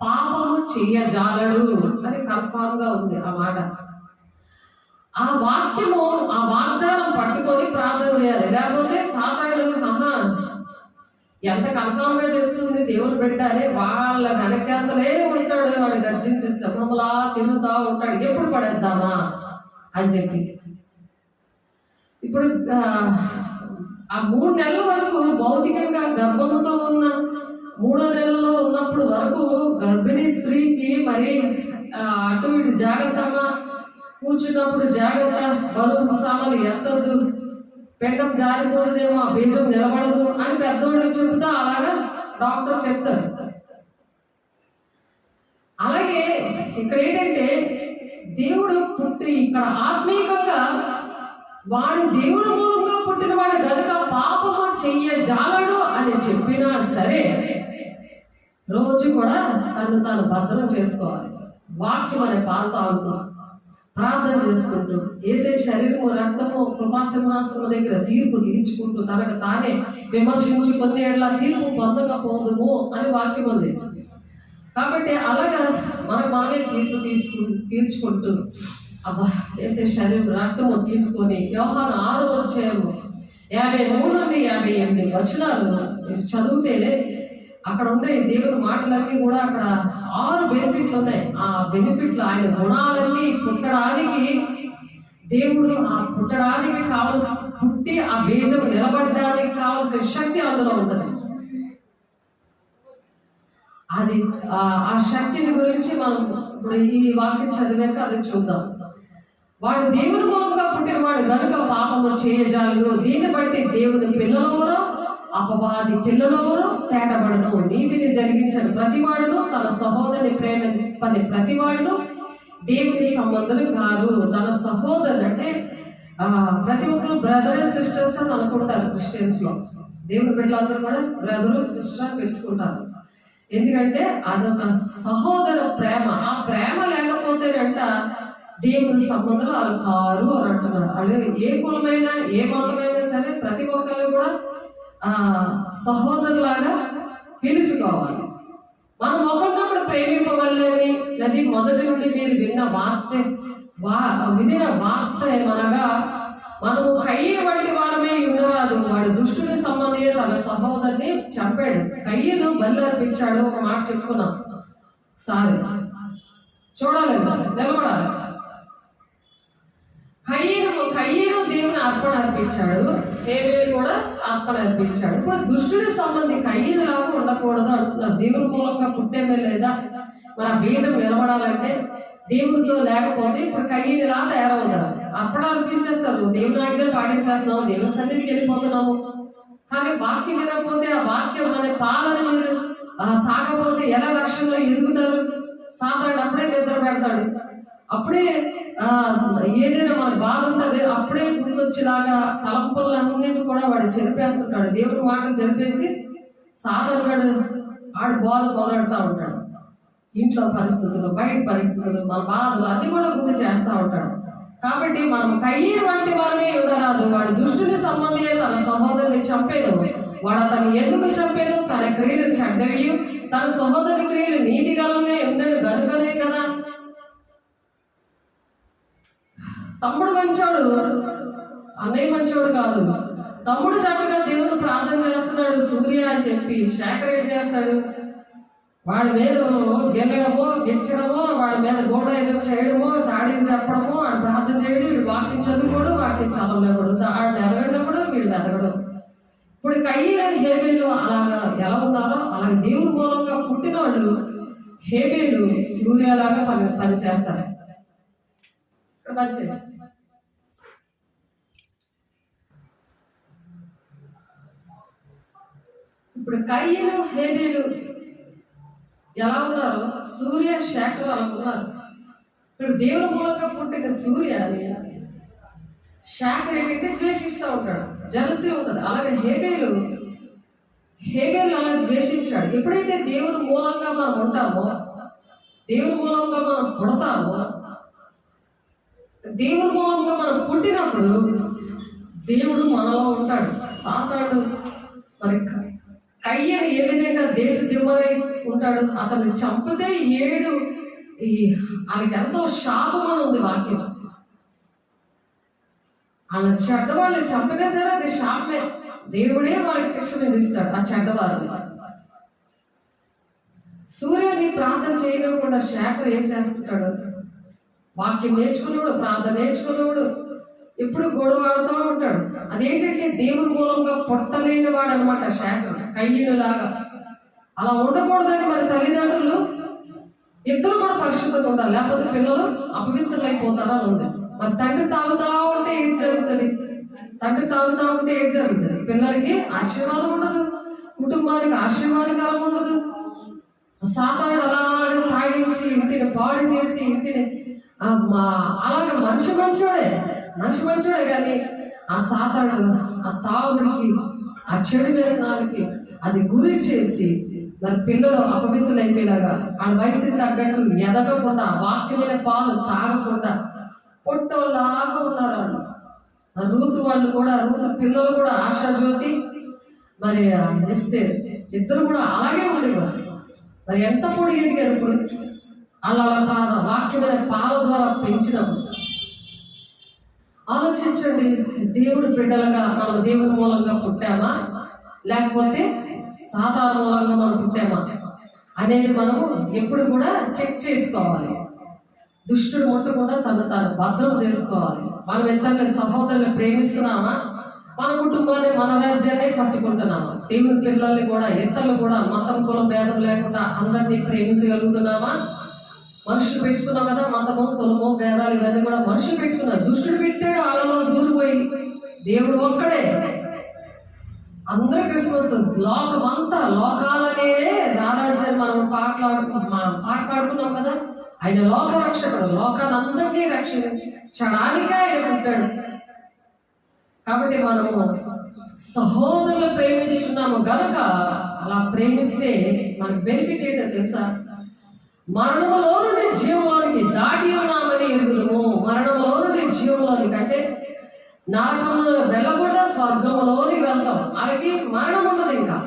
పాపము చెయ్యజాలడు అని కన్ఫామ్ గా ఉంది ఆ మాట. ఆ వాక్యము, ఆ వాగ్దానం పట్టుకొని ప్రార్థన చేయాలి. లేకపోతే సాతానుడు ఎంత కన్ఫామ్ గా చెప్తుంది దేవుని బిడ్డ అని వాళ్ళ వెనకాతలే ఉంటాడు. వాడు గర్జించి సింహంలా తిరుగుతా ఉంటాడు. ఎప్పుడు పడేద్దామా అని చెప్పి. ఇప్పుడు ఆ 3 నెలల వరకు భౌతికంగా గర్భంతో ఉన్న 3వ నెలలో ఉన్నప్పుడు వరకు గర్భిణీ స్త్రీకి మరి అటు ఇటు జాగ్రత్తగా కూర్చున్నప్పుడు జాగ్రత్త, బరువు సామాన్లు ఎత్తద్దు, పెండం జారిపోతుందేమో, ఆ బీజం నిలబడదు అని పెద్దోళ్ళకి చెబుతా అలాగా డాక్టర్ చెప్తారు. అలాగే ఇక్కడ ఏంటంటే దేవుడు పుట్టి ఇక్కడ ఆత్మీయంగా వాడు దేవుడు మూలంగా పుట్టిన వాడు గనుక పాపము చెయ్యజాలడు అని చెప్పినా సరే రోజు కూడా తను తాను భద్రం చేసుకోవాలి. వాక్యం అనే పాలు తాగుతూ ప్రార్థన చేసుకుంటూ యేసే శరీరము రక్తము కృపాసింహాసనం దగ్గర తీర్పు తీర్చుకుంటూ తనకు తానే విమర్శించి కొన్ని ఏళ్ళ తీర్పు పొందకపోదుము అని వాక్యం ఉంది. కాబట్టి అలాగా మనమే తీర్పు తీర్చుకుంటూ అబ్బా యేసే శరీరం రక్తము తీసుకొని యోహాను 6వ అధ్యాయము 53 నుండి 58 వచనాలు మీరు చదివితే అక్కడ ఉండే దేవుని మాటలన్నీ కూడా అక్కడ 6 బెనిఫిట్లు ఉన్నాయి. ఆ బెనిఫిట్లు ఆయన గుణాలన్నీ పుట్టడానికి దేవుడు ఆ పుట్టడానికి కావలసి పుట్టి ఆ బీజం నిలబడడానికి కావలసిన శక్తి అందులో ఉంటుంది. అది ఆ శక్తిని గురించి మనం ఇప్పుడు ఈ వాక్యం చదివాక అది చూద్దాం. వాడు దేవుని మూలంగా పుట్టిన వాడు గనుక పాపము చేయజాలడు. దీన్ని బట్టి దేవుని పిల్లలెవరో అపవాది పిల్లలెవరో తేటబడను. నీతిని జరిగించని ప్రతివాడును తన సహోదరుని ప్రేమని ప్రతివాడును దేవుని సంబంధులు కారు. తన సహోదరులు అంటే ప్రతి ఒక్కరు బ్రదర్ అండ్ సిస్టర్స్ అని అనుకుంటారు. క్రిస్టియన్స్ లో దేవుని బిడ్డలందరూ కూడా బ్రదరు సిస్టర్ అని తెలుసుకుంటారు. ఎందుకంటే అదొక సహోదర ప్రేమ. ఆ ప్రేమ లేకపోతేనంట దేవుని సంబంధాలు వాళ్ళు కారు అని అంటున్నారు. వాళ్ళు ఏ కులమైనా ఏ మతమైనా సరే ప్రతి ఒక్కరు కూడా సహోదరులాగా పిలుచుకోవాలి. మనం ఒకరినొకరు ప్రేమింపవల్లని అది మొదటి నుండి మీరు విన్న వార్త ఏమనగా మనము కయ్యను వంటి వారమే ఉండరాదు. వాడు దుష్టుని సంబంధి తన సహోదరుని చంపాడు. కయ్యను బలి అర్పించాడు. ఒక మాట చెప్పుకున్నాం. సారీ చూడాలి, నిలబడాలి. కయ్యను దేవుని అర్పణ అర్పించాడు. హేబేలు కూడా అర్పణ అర్పించాడు. ఇప్పుడు దుష్టుడి సంబంధి కయ్యను లాగా ఉండకూడదు అంటున్నారు. దేవుని మూలంగా పుట్టేమే లేదా మన బీజం నిలబడాలంటే దేవుడితో లేకపోతే ఇప్పుడు కయ్యనిలా తయారవుతారు. అర్పణ అర్పించేస్తారు. దేవుని ఆజ్ఞలు పాటించేస్తున్నాము, దేవుని సన్నిధికి వెళ్ళిపోతున్నాము. కానీ వాక్యం వినకపోతే ఆ వాక్యం అనే పాలన మీరు తాగకపోతే ఎలా రక్షణలో ఎదుగుతారు? సాతాడు అప్పుడే నిద్ర పెడతాడు. అప్పుడే ఏదైనా మన బాధ ఉంటుంది, అప్పుడే గుర్తొచ్చేలాగా తలంపులన్నింటినీ కూడా వాడు చెరిపేస్తున్నాడు. దేవుడి మాటలు చెరిపేసి సాతానుడు ఆడు బాధ మొదలెడతా ఉంటాడు. ఇంట్లో పరిస్థితులు, బయట పరిస్థితులు, మన బాధలు అన్ని కూడా గుర్తు చేస్తూ ఉంటాడు. కాబట్టి మనం కయ్యను వంటి వారమే ఉండరాదు. వాడు దుష్టుని సంబంధి తన సహోదరుని చంపేను. వాడు అతన్ని ఎందుకు చంపేను? తన క్రియలు చెడ్డవి, తన సహోదరుని క్రియలు నీతిగానే ఉండను గనుకనే కదా. తమ్ముడు మంచోడు, అన్నయ్య మంచోడు కాదు. తమ్ముడు చక్కగా దేవుని ప్రార్థన చేస్తున్నాడు, సూర్య అని చెప్పి శాకరేట్ చేస్తాడు. వాడి మీద గెల్లడమో గెచ్చడమో, వాడి మీద గోడయజం చేయడమో, సాడీలు చెప్పడమో, వాడు ప్రార్థన చేయడు, వీడు వాక్యం చదువుకోడు, వాక్యం చదవలేకూడదు, వాడు ఎదగడప్పుడు వీడు ఎదగడు. ఇప్పుడు కయ్యను హేబేలు అలాగా ఎలా ఉన్నారో అలాగే దేవుని మూలంగా పుట్టిన వాళ్ళు హేబేలు సూర్యలాగా పనిచేస్తారు. ఇప్పుడు కయ్యను హేబేలు ఎలా ఉన్నారు? సూర్య శేఖరు అలా ఉన్నారు. ఇప్పుడు దేవుని మూలంగా పుట్టిన సూర్య శేఖర్ ఏంటంటే ద్వేషిస్తూ ఉంటాడు, జలసి ఉంటుంది. అలాగే హేబేలు అలా ద్వేషించాడు. ఎప్పుడైతే దేవుని మూలంగా మనం ఉంటామో, దేవుని మూలంగా మనం పుడతామో, దేవుని మూలంగా మనం పుట్టినప్పుడు దేవుడు మనలో ఉంటాడు. సాతానుడు మరి కయ్యను ఏ విధంగా దేశ దిమ్మరై ఉంటాడు? అతన్ని చంపితే 7 వాళ్ళకి ఎంతో శాపం అని ఉంది వాక్యం. వాళ్ళ చెడ్డవాళ్ళని చంపితే సరే అది శాపమే. దేవుడే వాళ్ళకి శిక్ష విధిస్తాడు ఆ చెడ్డవారు. సూర్యుని ప్రార్థన చేయకుండా శేఖర్ ఏం చేస్తున్నాడు? వాక్యం నేర్చుకున్నాడు, ప్రార్థన నేర్చుకున్నాడు, ఎప్పుడు గొడవ ఆడుతూ ఉంటాడు. అదేంటంటే దేవుని మూలంగా పుట్టలేని వాడు అనమాట శేఖర్, కయ్యను లాగా. అలా ఉండకూడదని మరి తల్లిదండ్రులు ఇద్దరు కూడా పరిశుభ్రత ఉండాలి, లేకపోతే పిల్లలు అపవిత్రులైపోతారా అని ఉంది. మరి తండ్రి తాగుతా ఉంటే ఏం జరుగుతుంది? పిల్లలకి ఆశీర్వాదం ఉండదు, కుటుంబానికి ఆశీర్వాదకరం ఉండదు. సాతానుడు అలాగే తాగించి ఇంటిని పాడు చేసి ఇంటిని అలాగే మనిషి మంచోడే కానీ ఆ సాతానుడు ఆ తాగుడికి, ఆ చెడు వ్యసనాలకి అది గురి చేసి మరి పిల్లలు అపవిత్రులైపోయేలాగా ఆ వయసుకి తగ్గట్టు ఎదగకుండా, వాక్యమైన పాలు తాగకుండా పొట్టోలాగా ఉన్నారు వాళ్ళు. రూతు పిల్లలు కూడా ఆశాజ్యోతి మరి ఇస్తే ఇద్దరు కూడా అలాగే ఉండేవారు. మరి ఎంత పొడి ఎదిగారు ఇప్పుడు అలా వాక్యమైన పాల ద్వారా పెంచినప్పుడు. ఆలోచించండి, దేవుడి బిడ్డలుగా మనం దేవుని మూలంగా పుట్టామా లేకపోతే సాతాను మూలంగా మనం పుట్టామా అనేది మనము ఎప్పుడు కూడా చెక్ చేసుకోవాలి. దుష్టుడు ముట్టకుండా తను భద్రం చేసుకోవాలి. మనం ఇతరుల సహోదరులు ప్రేమిస్తున్నామా? మన కుటుంబాన్ని మన రాజ్యాన్ని పట్టుకుంటున్నామా? దేవుని పిల్లల్ని కూడా ఇతరులు కూడా మతం కులం భేదం లేకుండా అందరినీ ప్రేమించగలుగుతున్నామా? మనుషులు పెట్టుకున్నాం కదా, మతము కులము భేదాలు ఇవన్నీ కూడా మనుషులు పెట్టుకున్నారు. దుష్టుడు పెట్టాడు, వాళ్ళలో దూరిపోయి. దేవుడు ఒక్కడే. అందరూ క్రిస్మస్ లోకమంతా లోకాలనే రారాజని మనం పాట పాడుకున్నాం కదా. ఆయన లోక రక్షకుడు, లోకాలందరినీ రక్షించడానికి ఆయన పుట్టాడు. కాబట్టి మనము సహోదరులు ప్రేమించుతున్నాము గనక అలా ప్రేమిస్తే మనకు బెనిఫిట్ ఏంటో తెలుసా? మరణములో నుండి జీవంలోనికి దాటి ఉన్నామని ఎరుగుదము. మరణంలో నుండి జీవంలోనికి అంటే నరకంలో వెళ్ళకుండా స్వర్గంలోనికి వెళ్తాం. అలాగే మరణం ఉండదు. ఇంకా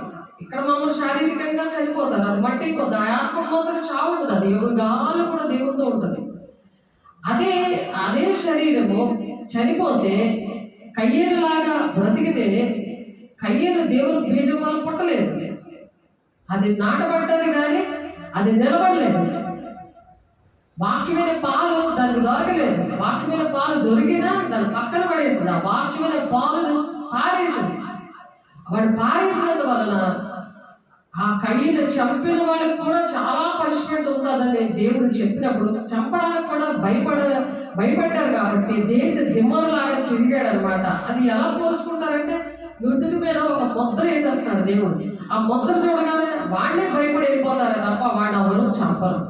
ఇక్కడ మమ్మల్ని శారీరకంగా చనిపోతారు, అది మట్టి కొద్ది ఆత్మ మాత్రం చావు ఉంటుంది. అది యుగాలు కూడా దేవుడితో ఉంటుంది. అదే శరీరము చనిపోతే కయ్యేరు లాగా బ్రతికితే, కయ్యేరు దేవుని బీజం వల్ల పుట్టలేదు, అది నాటబడ్డది కానీ అది నిలబడలేదు. వాక్యమైన పాలు దానికి దొరకలేదు. వాక్యమైన పాలు దొరికినా దాన్ని పక్కన పడేసింది. ఆ వాక్యమైన పాలను పారేసింది. వాడు పారేసినందువలన ఆ కయ్యను చంపిన వాళ్ళకి కూడా చాలా పనిష్మెంట్ ఉంటుందని దేవుడు చెప్పినప్పుడు చంపడానికి కూడా భయపడ్డారు. కాబట్టి దేశ దిమ్మరులాగా తిరిగాడు అనమాట. అది ఎలా పోల్చుకుంటారంటే నుదుటి మీద ఒక ముద్ర వేసేస్తాడు దేవుడు. ఆ ముద్ర చూడగానే వాడినే భయపడి వెళ్ళిపోతారు తప్ప వాడిని ఎవరు చంపరు,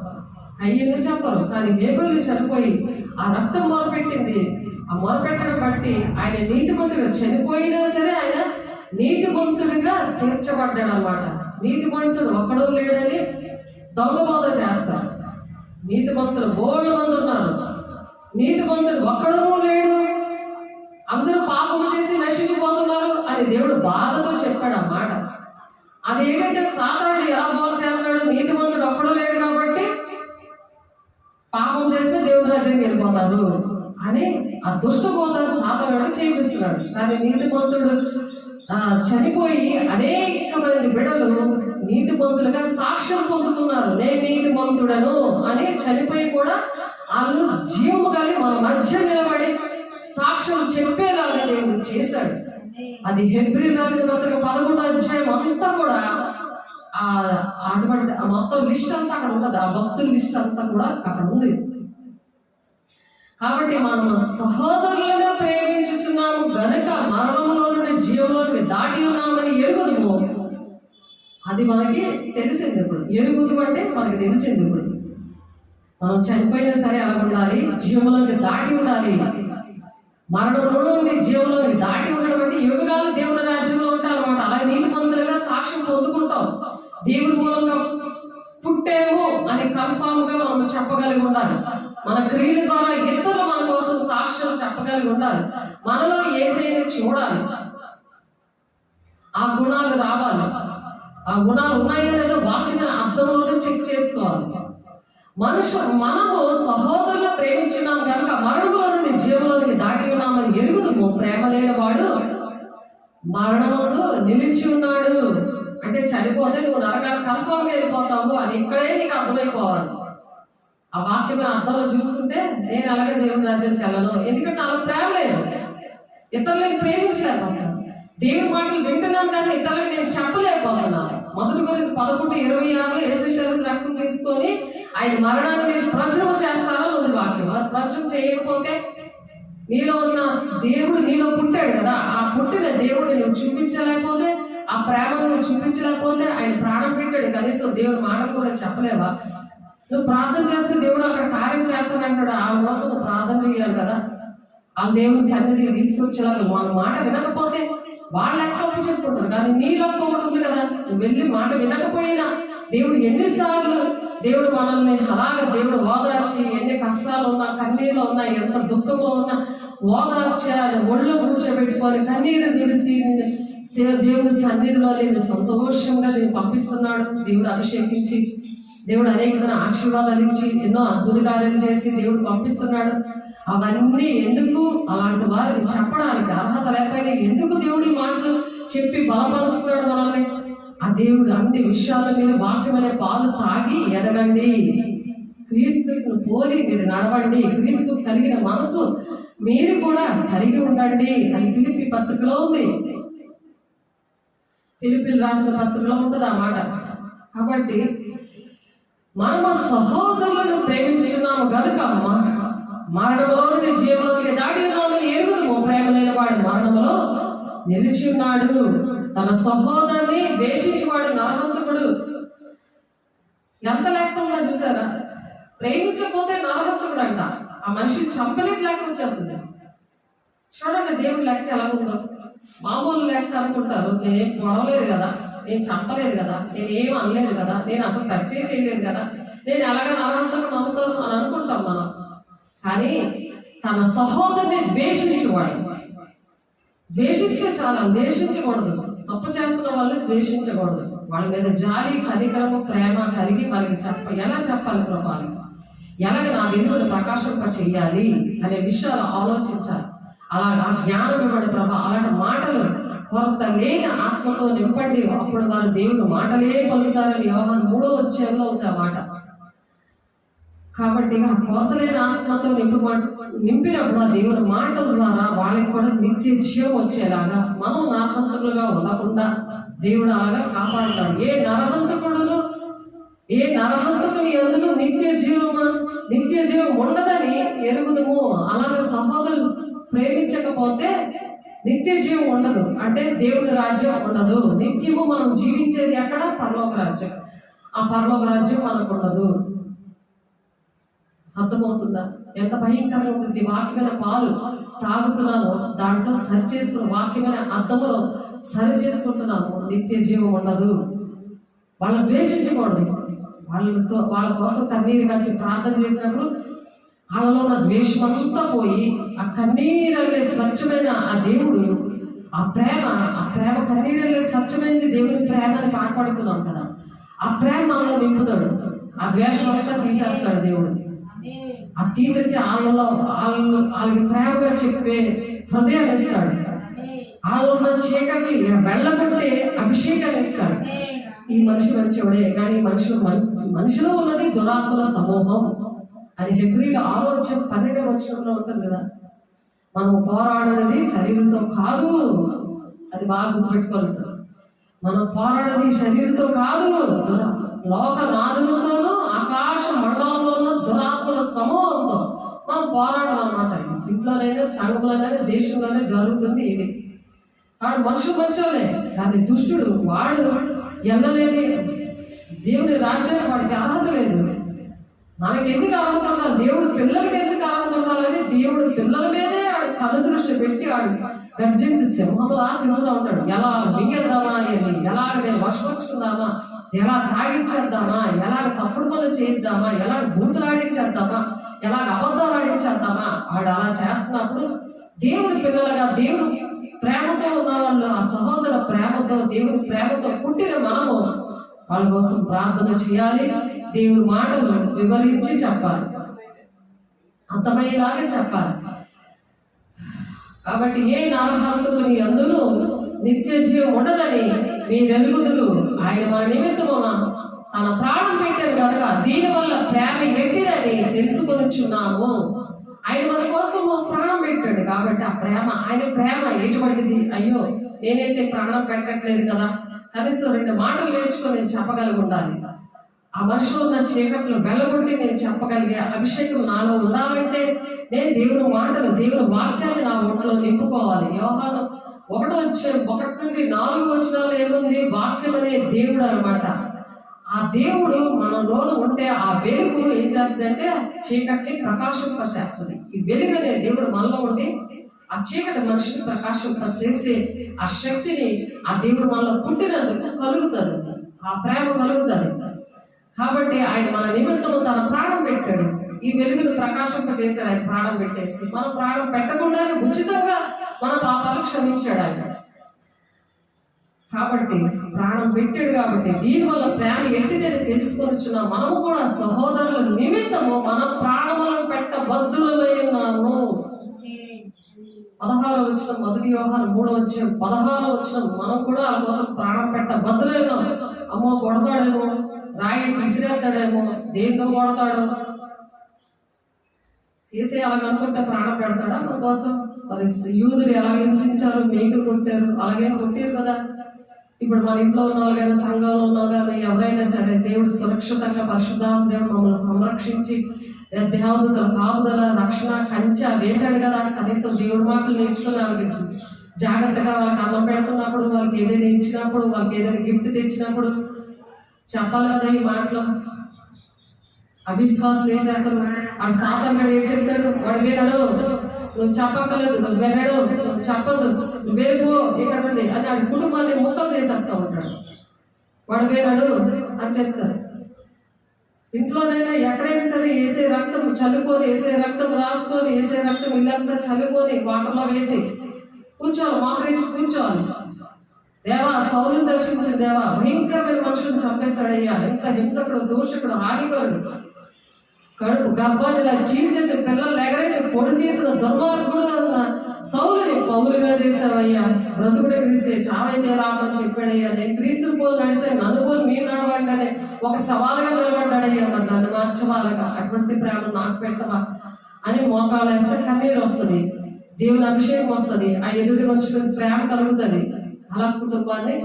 కయ్యను చంపరు. కానీ హేబెలు చనిపోయి ఆ రక్తం మొరపెట్టింది. ఆ మొరపెట్టడం బట్టి ఆయన నీతిమంతుడు చనిపోయినా సరే ఆయన నీతిమంతుడిగా తీర్చబడ్డాడు అనమాట. నీతిమంతుడు ఒక్కడూ లేడని దొంగబోధ చేస్తారు. నీతిమంతులు బోళ్ళ మంది ఉన్నారు, నీతిమంతుడు ఒక్కడూ లేడు, అందరూ పాపము చేసి నశించిపోతున్నారు అని దేవుడు బాధతో చెప్పాడు ఆ మాట. అదేంటంటే సాతానుడు ఎలా బోధ చేస్తున్నాడు? నీతిమంతుడు ఒక్కడూ లేడు కాబట్టి పాపం చేస్తే దేవుడి రాజ్యానికి వెళ్ళిపోతారు అని ఆ దుష్ట బోధ సాతానుడు చేపిస్తున్నాడు. కానీ నీతిమంతుడు చనిపోయి అనేక మంది బిడ్డలు నీతిమంతులుగా సాక్ష్యం పొందుతున్నారు. నేను నీతిమంతుడను అని చనిపోయి కూడా వాళ్ళు జీవము కలిగి మన మధ్య నిలబడి సాక్ష్యం చెప్పేలాగా దేవుడు చేశాడు. అది హెబ్రీయులకు రాసిన పత్రిక 11వ అధ్యాయం అంతా కూడా అటువంటి మొత్తం లిస్ట్ అంతా అక్కడ ఉంటుంది. ఆ భక్తుల లిస్ట్ అంతా కూడా అక్కడ ఉంది. కాబట్టి మనం సహోదరులను ప్రేమించుతున్నాము గనుక మరణంలో నుండి జీవంలోనికి దాటి ఉన్నామని ఎరుగుదుము. అది మనకి తెలిసింది. ఇప్పుడు ఎరుగుదు అంటే మనకి తెలిసింది. ఇప్పుడు మనం చనిపోయినా సరే అలా ఉండాలి, జీవంలోకి దాటి ఉండాలి. మరణంలో నుండి జీవంలోకి దాటి ఉండడం అంటే యుగాలు దేవుని రాజ్యంలో ఉంటాం అనమాట. అలాగే నీతిమంతులుగా సాక్ష్యం పొందుకుంటాం. దేవుని మూలంగా పుట్టాము అని కన్ఫామ్ గా మనం చెప్పగలిగి ఉండాలి. మన క్రియల ద్వారా ఇతరులు మన కోసం సాక్ష్యం చెప్పగలిగి ఉండాలి. మనలో యేసయ్యని చూడాలి, ఆ గుణాలు రావాలి. ఆ గుణాలు ఉన్నాయో లేదో వాక్యమైన అర్థంలోనే చెక్ చేసుకోవాలి. మనము సహోదరులు ప్రేమించున్నాం కనుక మరణంలో నుండి జీవంలోనికి దాటి ఉన్నామని ఎరుగుదుము. ప్రేమ లేని వాడు మరణమందు నిలిచి ఉన్నాడు. అంటే చనిపోతే నువ్వు నరకాన్ని కన్ఫర్మ్ గా వెళ్ళిపోతావు అని ఇక్కడే నీకు అర్థమైపోవాలి. ఆ వాక్యమైన అర్థంలో చూసుకుంటే నేను అలాగే దేవుని రాజ్యానికి వెళ్ళను, ఎందుకంటే నాకు ప్రేమ లేదు, ఇతరులను ప్రేమించలేకపోతున్నాను. దేవుని మాటలు వింటున్నాను కానీ ఇతరులకు నేను చెప్పలేకపోతున్నాను. 1 కొరింథీ 11:26 యేసు శరీరం రక్తం తీసుకొని ఆయన మరణాన్ని మీరు ప్రచురం చేస్తారో ఉంది వాక్యం. అది ప్రచురం చేయకపోతే నీలో ఉన్న దేవుడు నీలో పుట్టాడు కదా, ఆ పుట్టిన దేవుడిని నువ్వు చూపించలేకపోతే, ఆ ప్రేమను నువ్వు చూపించలేకపోతే, ఆయన ప్రాణం పెట్టాడు కనీసం దేవుడి మాటలు కూడా చెప్పలేవా? నువ్వు ప్రార్థన చేస్తే దేవుడు అక్కడ కార్యం చేస్తానంటాడు. ఆ కోసం నువ్వు ప్రార్థన చేయాలి కదా. ఆ దేవుని సన్నిధికి తీసుకొచ్చేలాగా వాళ్ళ మాట వినకపోతే వాళ్ళ లెక్క చెప్పుకుంటారు. కానీ నీ లెక్క ఒకటి ఉంది కదా, నువ్వు వెళ్ళి మాట వినకపోయినా దేవుడు ఎన్నిసార్లు దేవుడు మనల్ని అలాగా దేవుడు ఓదార్చి, ఎన్ని కష్టాలు ఉన్నా, కన్నీళ్ళు ఉన్నా, ఎంత దుఃఖంలో ఉన్నా ఓదార్చి ఆయన ఒళ్ళో కూర్చోబెట్టుకొని కన్నీరు తుడిసి దేవుని సన్నిధిలో నేను సంతోషంగా నేను పంపిస్తున్నాడు. దేవుడు అభిషేకించి, దేవుడు అనేకమైన ఆశీర్వాదాలు ఇచ్చి, ఎన్నో అద్భుత కార్యాలు చేసి దేవుడు పంపిస్తున్నాడు. అవన్నీ ఎందుకు? అలాంటి వారిని చెప్పడానికి అర్హత లేకపోయినా ఎందుకు దేవుడి మాటలు చెప్పి బలపరుస్తున్నాడు మనల్ని? ఆ దేవుడు అన్ని విషయాల మీద వాక్యమనే పాలు తాగి ఎదగండి, క్రీస్తును పోలి మీరు నడవండి, క్రీస్తు కలిగిన మనసు మీరు కూడా కలిగి ఉండండి అని ఫిలిప్పీ పత్రికలో ఉంది. ఫిలిప్పీలు రాసిన పత్రికలో ఉంటుంది ఆ మాట. కాబట్టి మనము సహోదరులను ప్రేమించుచున్నాము గనుక మరణములో నుండి జీవంలోకి దాటి ఉన్నాము ఎరుగుదము. ప్రేమ లేని వాడు మరణములో నిలిచి ఉన్నాడు. తన సహోదరుని ద్వేషించేవాడు నరహంతకుడు. ఎంత లెక్క ఉందో చూసారా? ప్రేమించకపోతే నరహంతకుడు అంట. ఆ మనిషిని చంపలేక లెక్క వచ్చేస్తుంది. చూడండి దేవుడి లెక్క ఎలా ఉందో. మామూలు లెక్క అనుకుంటారు, నేనేం పొడవలేదు కదా, నేను చంపలేదు కదా, నేనేం అనలేదు కదా, నేను అసలు టచ్ చేయలేదు కదా, నేను ఎలాగ నరహంతకుడు అవుతాను అని అనుకుంటాం మనం. కానీ తన సహోదరుని ద్వేషించేవాడు. ద్వేషిస్తే చాలా, ద్వేషించకూడదు. తప్పు చేస్తున్న వాళ్ళు ద్వేషించకూడదు. వాళ్ళ మీద జాలి, కనికరము, ప్రేమ కలిగి వాళ్ళకి ఎలా చెప్పాలి ప్రభావం, ఎలాగ నా వెలుగును ప్రకాశింప చెయ్యాలి అనే విషయాలు ఆలోచించాలి. అలా ఆ జ్ఞానం ఇవ్వండి ప్రభా. అలాంటి మాటలు కొరత లేని ఆత్మతో నింపండి, అప్పుడు వారు దేవుడు మాటలే పలుకుతారని యోహాను 3వ అధ్యాయంలో ఉంది ఆ మాట. కాబట్టి ఆ కొరత లేని ఆత్మతో నింపినప్పుడు ఆ దేవుని మాటల ద్వారా వాళ్ళకి కూడా నిత్య జీవం వచ్చేలాగా మనం నరహంతకులుగా ఉండకుండా దేవుడు అలాగా కాపాడుతాడు. ఏ నరహంతకుని యందు నిత్య జీవం ఉండదని ఎరుగుదము. అలాగే సహోదరులు ప్రేమించకపోతే నిత్య జీవం ఉండదు, అంటే దేవుని రాజ్యం ఉండదు. నిత్యము మనం జీవించేది ఎక్కడ? పరలోక రాజ్యం. ఆ పరలోక రాజ్యం మనకు ఉండదు. అర్థమవుతుందా? ఎంత భయంకరంగా ఉంటుంది. వాక్యమైన పాలు తాగుతున్నాము, దాంట్లో సరి చేసుకున్న వాక్యమైన అర్థములో సరి చేసుకుంటున్నాము, నిత్య జీవం ఉండదు. వాళ్ళని ద్వేషించకూడదు. వాళ్ళ కోసం కన్నీరు కాచి ప్రార్థన చేసినప్పుడు వాళ్ళలో ఉన్న ద్వేషం అంతా పోయి ఆ కన్నీరల్లే స్వచ్ఛమైన ఆ దేవుడు, ఆ ప్రేమ కన్నీరల్లే స్వచ్ఛమైనది దేవుని ప్రేమ అని పాడుకున్నాం కదా. ఆ ప్రేమ మనలో నింపుతాడు. ఆ ద్వేషం అంతా తీసేస్తాడు దేవుడు. అది తీసేసి వాళ్ళకి ప్రేమగా చెప్పే హృదయాన్ని ఇస్తాడు. వాళ్ళు ఉన్న చీకటి వెళ్ళగొట్టే అభిషేకాన్ని ఇస్తాడు. ఈ మనిషి మంచివాడే, కానీ మనిషిలో ఉన్నది దురాత్మల సమూహం అని హెబ్రీయుల 6:12 వచనంలో ఉంటుంది కదా. మనం పోరాడేది శరీరంతో కాదు, అది బాగా గుర్తుపెట్టుకోవాలి. మనం పోరాడేది శరీరంతో కాదు, లోకనాథులతోనూ ఆకాశ మండలంలోనూ దురాత్మల సమూహంతో మనం పోరాడాలన్నమాట. ఇంట్లోనైనా సంఘంలోనైనా దేశంలోనే జరుగుతుంది ఇది. కాబట్టి మనుషులు మంచోలే, కానీ దుష్టుడు వాడు ఎల్లలేని దేవుని రాజ్యాన్ని వాడికి అర్హత లేదు. మనకి ఎందుకు అర్హత ఉండాలి? దేవుడు పిల్లలకి ఎందుకు అర్హత ఉండాలని దేవుడు పిల్లల మీదే ఆడు కను దృష్టి పెట్టి ఆడు గర్జించి సింహంలా తిరుగుతూ ఉంటాడు. ఎలా మింగేద్దామా, ఎలాగ నేను వశపరుచుకుందామా, ఎలా తాగించేద్దామా, ఎలాగ తప్పుడు పనులు చేయిద్దామా, ఎలా బూతులాడించేద్దామా, ఎలాగ అబద్ధాలు ఆడించేద్దామా, వాడు అలా చేస్తున్నప్పుడు దేవుని పిల్లలుగా దేవుని ప్రేమతో ఉన్న వాళ్ళు, ఆ సహోదర ప్రేమతో దేవుని ప్రేమతో పుట్టిన మనము వాళ్ళ కోసం ప్రార్థన చేయాలి. దేవుని మాటలు వివరించి చెప్పాలి, అర్థమయ్యేలాగా చెప్పాలి. కాబట్టి ఏ నరహంతకుని యందును నిత్య జీవం ఉండదని మీరెరుగుదురు. ఆయన మన నిమిత్తము తన ప్రాణం పెట్టారు కనుక దీనివల్ల ప్రేమ ఎట్టిదని తెలుసుకొనిచున్నాము. ఆయన మన కోసం ప్రాణం పెట్టాడు కాబట్టి ఆ ప్రేమ, ఆయన ప్రేమ ఎటువంటిది? అయ్యో నేనైతే ప్రాణం పెట్టట్లేదు కదా, కనీసం 2 మాటలు నేర్చుకొని నేను చెప్పగలిగి ఉండాలి. ఆ మనిషిలో ఉన్న చీకట్లు వెళ్ళగొట్టి నేను చెప్పగలిగే అభిషేకం నాలో ఉండాలంటే నేను దేవుని మాటలు, దేవుని వాక్యాన్ని నా ఒంట్లో నింపుకోవాలి. యోహాను 1:1-4 ఏముంది? వాక్యం అనే దేవుడు అనమాట. ఆ దేవుడు మనలోనూ ఉంటే ఆ వెలుగు ఏం చేస్తుందంటే చీకటిని ప్రకాశింపచేస్తుంది. ఈ వెలుగు అనే దేవుడు మనలో ఉండి ఆ చీకటి మనిషిని ప్రకాశింపచేసే ఆ శక్తిని ఆ దేవుడు మనలో పుట్టినందుకు కలుగుతుంది, ఆ ప్రేమ కలుగుతుంది. కాబట్టి ఆయన మన నిమిత్తము తన ప్రాణం పెట్టాడు. ఈ వెలుగును ప్రకాశింపచేశాడు. ఆయన ప్రాణం పెట్టేసి మన ప్రాణం పెట్టకుండానే ఉచితంగా మన పాపాలు క్షమించాడు ఆయన. కాబట్టి ప్రాణం పెట్టాడు. కాబట్టి దీనివల్ల ప్రేమ ఎట్టిదని తెలుసుకొనిచున్న మనము కూడా సహోదరుల నిమిత్తము మన ప్రాణములను పెట్టబద్ధులమై ఉన్నాము. 16వ వచనం, 1 యోహాను 3వ అధ్యాయం 16వ వచనం. మనం కూడా వాళ్ళ కోసం ప్రాణం పెట్టబద్ధులై ఉన్నాం. అమ్మో కొడతాడేమో, రాయి విసిరేస్తాడేమో, దేంతో కొడతాడు, ఏసే అలాగనుకుంటే ప్రాణం పెడతాడా మన కోసం? మరి యూదులు ఎలా హింసించారు, మేకులు కొట్టారు, అలాగే కొట్టారు కదా. ఇప్పుడు మన ఇంట్లో ఉన్న వాళ్ళు కానీ, సంఘంలో ఉన్న కానీ ఎవరైనా సరే దేవుడు సురక్షితంగా పరిశుద్ధాత్మ దేవుడు మమ్మల్ని సంరక్షించి దేవదూతల కాపుదల రక్షణ కంచె వేశాడు కదా. కనీసం దేవుడి మాటలు నేర్చుకుని వాళ్ళకి జాగ్రత్తగా వాళ్ళకి అన్నం పెడుతున్నప్పుడు, వాళ్ళకి ఏదైనా ఇచ్చినప్పుడు, వాళ్ళకి ఏదైనా గిఫ్ట్ తెచ్చినప్పుడు చెప్పాలి కదా ఈ మాటలు. అవిశ్వాసులు ఏం చేస్తారు? వాడు సాతానుడు ఏం చెప్తాడు? వాడు వినడు, నువ్వు చెప్పక్కలేదు, నువ్వు వినడు, నువ్వు చెప్పదు, నువ్వు వెళ్ళిపో ఇక్కడ నుండి అని వాడి కుటుంబాన్ని ముక్కలు చేసేస్తూ ఉంటాడు. వాడు వినడు అని చెప్తారు. ఇంట్లోనైనా ఎక్కడైనా సరే ఏసే రక్తం చల్లుకొని, ఏసే రక్తం రాసుకొని, ఏసే రక్తం ఇల్లంతా చల్లుకొని వాటర్లో వేసి కూర్చోవాలి, మోకరించి కూర్చోవాలి. దేవా, సౌలుని దర్శించిన దేవా, భయంకరమైన మనుషులను చంపేశాడయ్యా, ఎంత హింసకుడు, దూషకుడు, హానికరుడు, కడుపు గర్భాన్ని ఇలా చీల్చేసి పిల్లలు ఎగరేసి పొడి చేసిన దుర్మార్గుడు అన్న సౌలుని పౌలుగా చేశావయ్యా. బ్రతుకుడే క్రీస్తే, చావైతే రామని చెప్పాడయ్యా. నేను క్రీస్తుని పోలు నడిచాను, నన్ను పోలు మీరు నడవండి ఒక సవాలుగా నిలబడ్డాడయ్యా. మరి నన్ను మార్చవాలగా, అటువంటి ప్రేమ నాకు పెట్టవా అని మోకాళ్ళు వేస్తే కన్నీరు వస్తుంది, దేవుని అభిషేకం వస్తుంది, ఆ ఎదుటి మనుషులకు ప్రేమ కలుగుతుంది. అలా కుటుంబాన్ని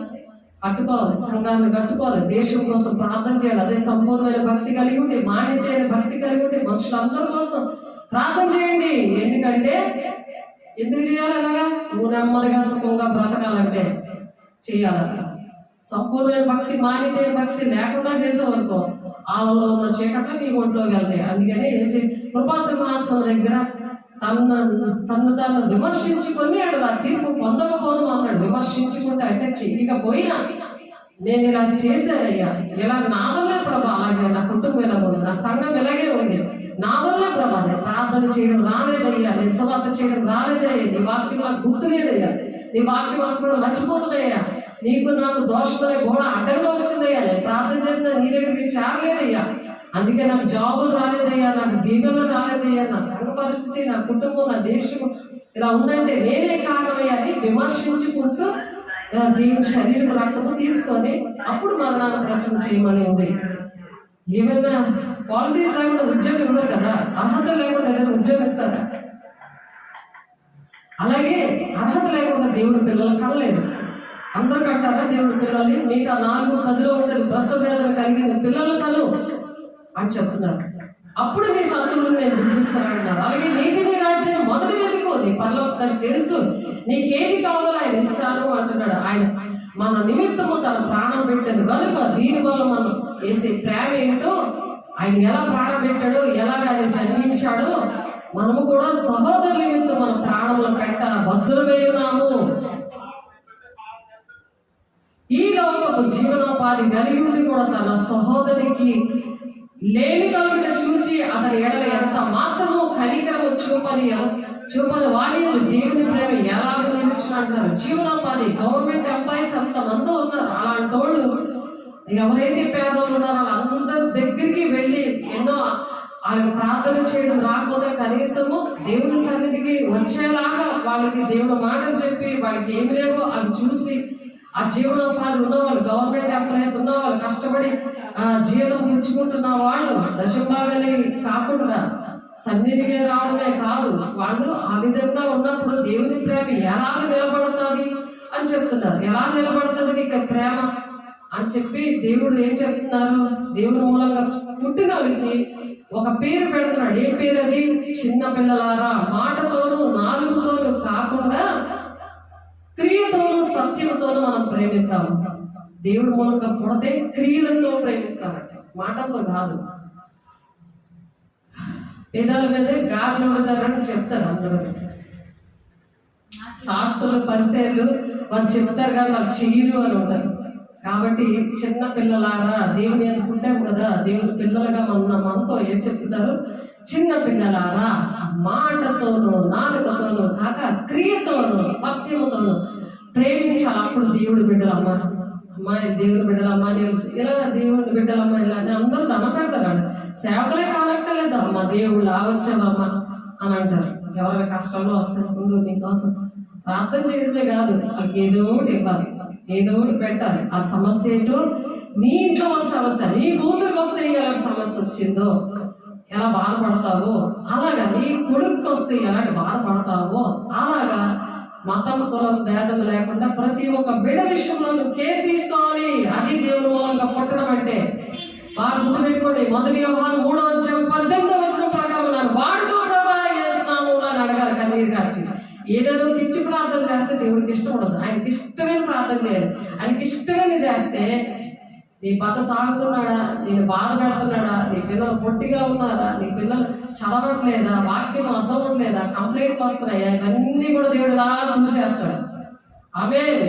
కట్టుకోవాలి, సంఘాన్ని కట్టుకోవాలి, దేశం కోసం ప్రార్థన చేయాలి. అదే సంపూర్ణమైన భక్తి కలిగి ఉంటే, మాన్యతైన భక్తి కలిగి ఉంటే మనుషులందరి కోసం ప్రార్థన చేయండి. ఎందుకంటే ఎందుకు చేయాలి అలాగా? నువ్వు నెమ్మదిగా సుఖంగా బ్రతకాలంటే చేయాలి. సంపూర్ణమైన భక్తి, మాన్యతైన భక్తి లేకుండా చేసేవనుకో ఆలలో ఉన్న చీకట్లు నీ ఒంట్లోకి వెళ్తాయి. అందుకనే వేసే కృపాసింహాసనం దగ్గర తను తాను విమర్శించుకొని ఆ తీర్పు పొందకపోదు అన్నాడు. విమర్శించుకుంటే అంటే చెయ్యకపోయినా నేను ఇలా చేశానయ్యా, ఇలా నా వల్లే ప్రభా, అలాగే నా కుటుంబం ఇలా ఉంది, నా సంఘం ఇలాగే ఉంది, నా వల్లే ప్రభా, నేను ప్రార్థన చేయడం రాలేదయ్యా, నేను సువార్త చేయడం రాలేదయ్యా, నీ వాక్యం నాకు గుర్తులేదయ్యా, నీ వాక్యం వస్తున్నాడు మర్చిపోతున్నాయ్యా, నీకు నాకు దోషమనే గోడ అడ్డంగా వచ్చిందయ్యా, నేను ప్రార్థన చేసినా నీ దగ్గరికి చేరలేదయ్యా, అందుకే నాకు జాబులు రాలేదయ్యా, నాకు దీవెనలు రాలేదయ్యా, నా సంఘ పరిస్థితి, నా కుటుంబం, నా దేశం ఇలా ఉందంటే నేనే కారణమయ్యా అని విమర్శించుకుంటూ దేవుని శరీరం రక్తము తీసుకొని అప్పుడు మరణాన్ని ప్రచారం చేయమని ఉంది. ఏమైనా క్వాలిటీస్ లేకుండా ఉద్యోగం ఇవ్వరు కదా, అర్హత లేకుండా ఏదైనా ఉద్యోగం ఇస్తారా? అలాగే అర్హత లేకుండా దేవుడి పిల్లలు కనలేదు. అందరు కంటారా దేవుడి పిల్లల్ని? మీకు ఆ 4-10 ఉంటుంది, ప్రసవ వేదన కలిగిన పిల్లలు కలు అని చెప్తున్నారు. అప్పుడు నీ శత్రువులు నేను గుర్తిస్తానంటున్నారు. అలాగే నీతిని రాజ్యం మొదటి వెతుకు, నీ పరలోకానికి తెలుసు, నీకేది కావాలో ఆయన ఇస్తాను అంటున్నాడు. ఆయన మన నిమిత్తము తన ప్రాణం పెట్టాడు కనుక దీనివల్ల మనం వేసే ప్రేమ ఏంటో, ఆయన ఎలా ప్రాణం పెట్టాడో, ఎలాగ ఆయన జన్మించాడో, మనము కూడా సహోదరుల నిమిత్తం మన ప్రాణంలో పెట్ట బద్దులమై ఉన్నాము. ఈ లోకపు జీవనోపాధి కలిగి ఉండి కూడా తన సహోదరికి లేమి కలుగుట చూసి అతని ఎడల ఎంత మాత్రము కనికరము చూపని వారి దేవుని ప్రేమ ఎలా నిలుచునంటారు. జీవనోపాధి గవర్నమెంట్ ఎంప్లాయీస్ అంతమంది ఉన్నారు. అలాంటి వాళ్ళు ఎవరైతే పేదవాళ్ళు ఉన్నారో వాళ్ళందరి దగ్గరికి వెళ్ళి ఎన్నో వాళ్ళకి ప్రార్థన చేయడం రాకపోతే కనీసము దేవుని సన్నిధికి వచ్చేలాగా వాళ్ళకి దేవుని మాటలు చెప్పి వాళ్ళకి ఏమి లేవో అవి చూసి ఆ జీవనోపాధి ఉన్నవాళ్ళు, గవర్నమెంట్ ఎంప్లాయీస్ ఉన్నవాళ్ళు, కష్టపడి జీవితం పెంచుకుంటున్న వాళ్ళు దశభాగాన్ని కాకుండా సన్నిధికి రావడమే కాదు, వాళ్ళు ఆ విధంగా ఉన్నప్పుడు దేవుని ప్రేమ ఎలా నిలబడుతుంది అని చెప్తున్నారు. ఎలా నిలబడుతుంది నీకు ప్రేమ అని చెప్పి దేవుడు ఏం చెప్తున్నారు? దేవుని మూలంగా పుట్టిన వాళ్ళకి ఒక పేరు పెడుతున్నాడు. ఏ పేరు అది? చిన్న పిల్లలారా, మాటతోనూ నాలుగుతోనూ కాకుండా క్రియతోనూ సత్యంతోనూ మనం ప్రేమిద్దాం. దేవుడి మూలంగా పుడితే క్రియలతో ప్రేమిస్తారంట, మాటలతో కాదు. పేదాల మీదే గాలి ఉండదారని చెప్తారు అందరూ. శాస్త్రులు, పరిసయ్యులు వాళ్ళు చెప్తారు కానీ వాళ్ళు చెయ్యరు అని ఉంటారు. కాబట్టి చిన్న పిల్లలారా, దేవుని అనుకుంటాం కదా, దేవుని పిల్లలుగా మనతో ఏం చెప్తున్నారు? చిన్న పిల్లలారా, మాటతోనూ నాలుకతోనూ కాక క్రియతోనూ సత్యముతోనూ ప్రేమించాలి. అప్పుడు దేవుడి బిడ్డలమ్మ, అమ్మాయి దేవుని బిడ్డలమ్మా, ఇలా దేవుని బిడ్డలమ్మ ఇలా అని అందరూ ధనపెడతారు. సేవకులే కానక్కర్లేదు, అమ్మ దేవుళ్ళు వచ్చావమ్మ అని అంటారు. ఎవరైనా కష్టంలో వస్తే ముందు నీకోసం ప్రార్థన చేయడమే కాదు, వాళ్ళకి ఏదో ఒకటి ఇవ్వాలి, ఏదో ఒకటి పెట్టాలి. ఆ సమస్య ఏంటో, నీ ఇంట్లో వాళ్ళ సమస్య, నీ కూతురికి వస్తే ఎలాంటి సమస్య వచ్చిందో, ఎలా బాధపడతావో, అలాగా నీ కొడుకు వస్తే ఎలాంటి బాధపడతావో, అలాగా మతం కులం భేదం లేకుండా ప్రతి ఒక్క బిడ్డ విషయంలో నువ్వు కేర్ తీసుకోవాలి. అది దేవుని మూలంగా పుట్టడం అంటే. బాగా గుర్తుపెట్టుకోండి, 1 యోహాను 3:18 ప్రకారం నన్ను వాడుకో ప్రభా చేస్తున్నాను అని అడగాలి కన్నీరు కాచి. ఏదేదో పిచ్చి ప్రార్థన చేస్తే దేవుడికి ఇష్టం ఉండదు. ఆయనకి ఇష్టమైన ప్రార్థన చేయాలి. ఆయనకి ఇష్టమైన చేస్తే నీ భర్త తాగుతున్నాడా, నేను బాధ పెడుతున్నాడా, నీ పిల్లలు పొట్టిగా ఉన్నారా, నీ పిల్లలు చదవట్లేదా, వాక్యం అర్థం అవ్వట్లేదా, కంప్లైంట్లు వస్తున్నాయా, ఇవన్నీ కూడా దేవుడు ఇలా చూసేస్తాడు. ఆమేన్.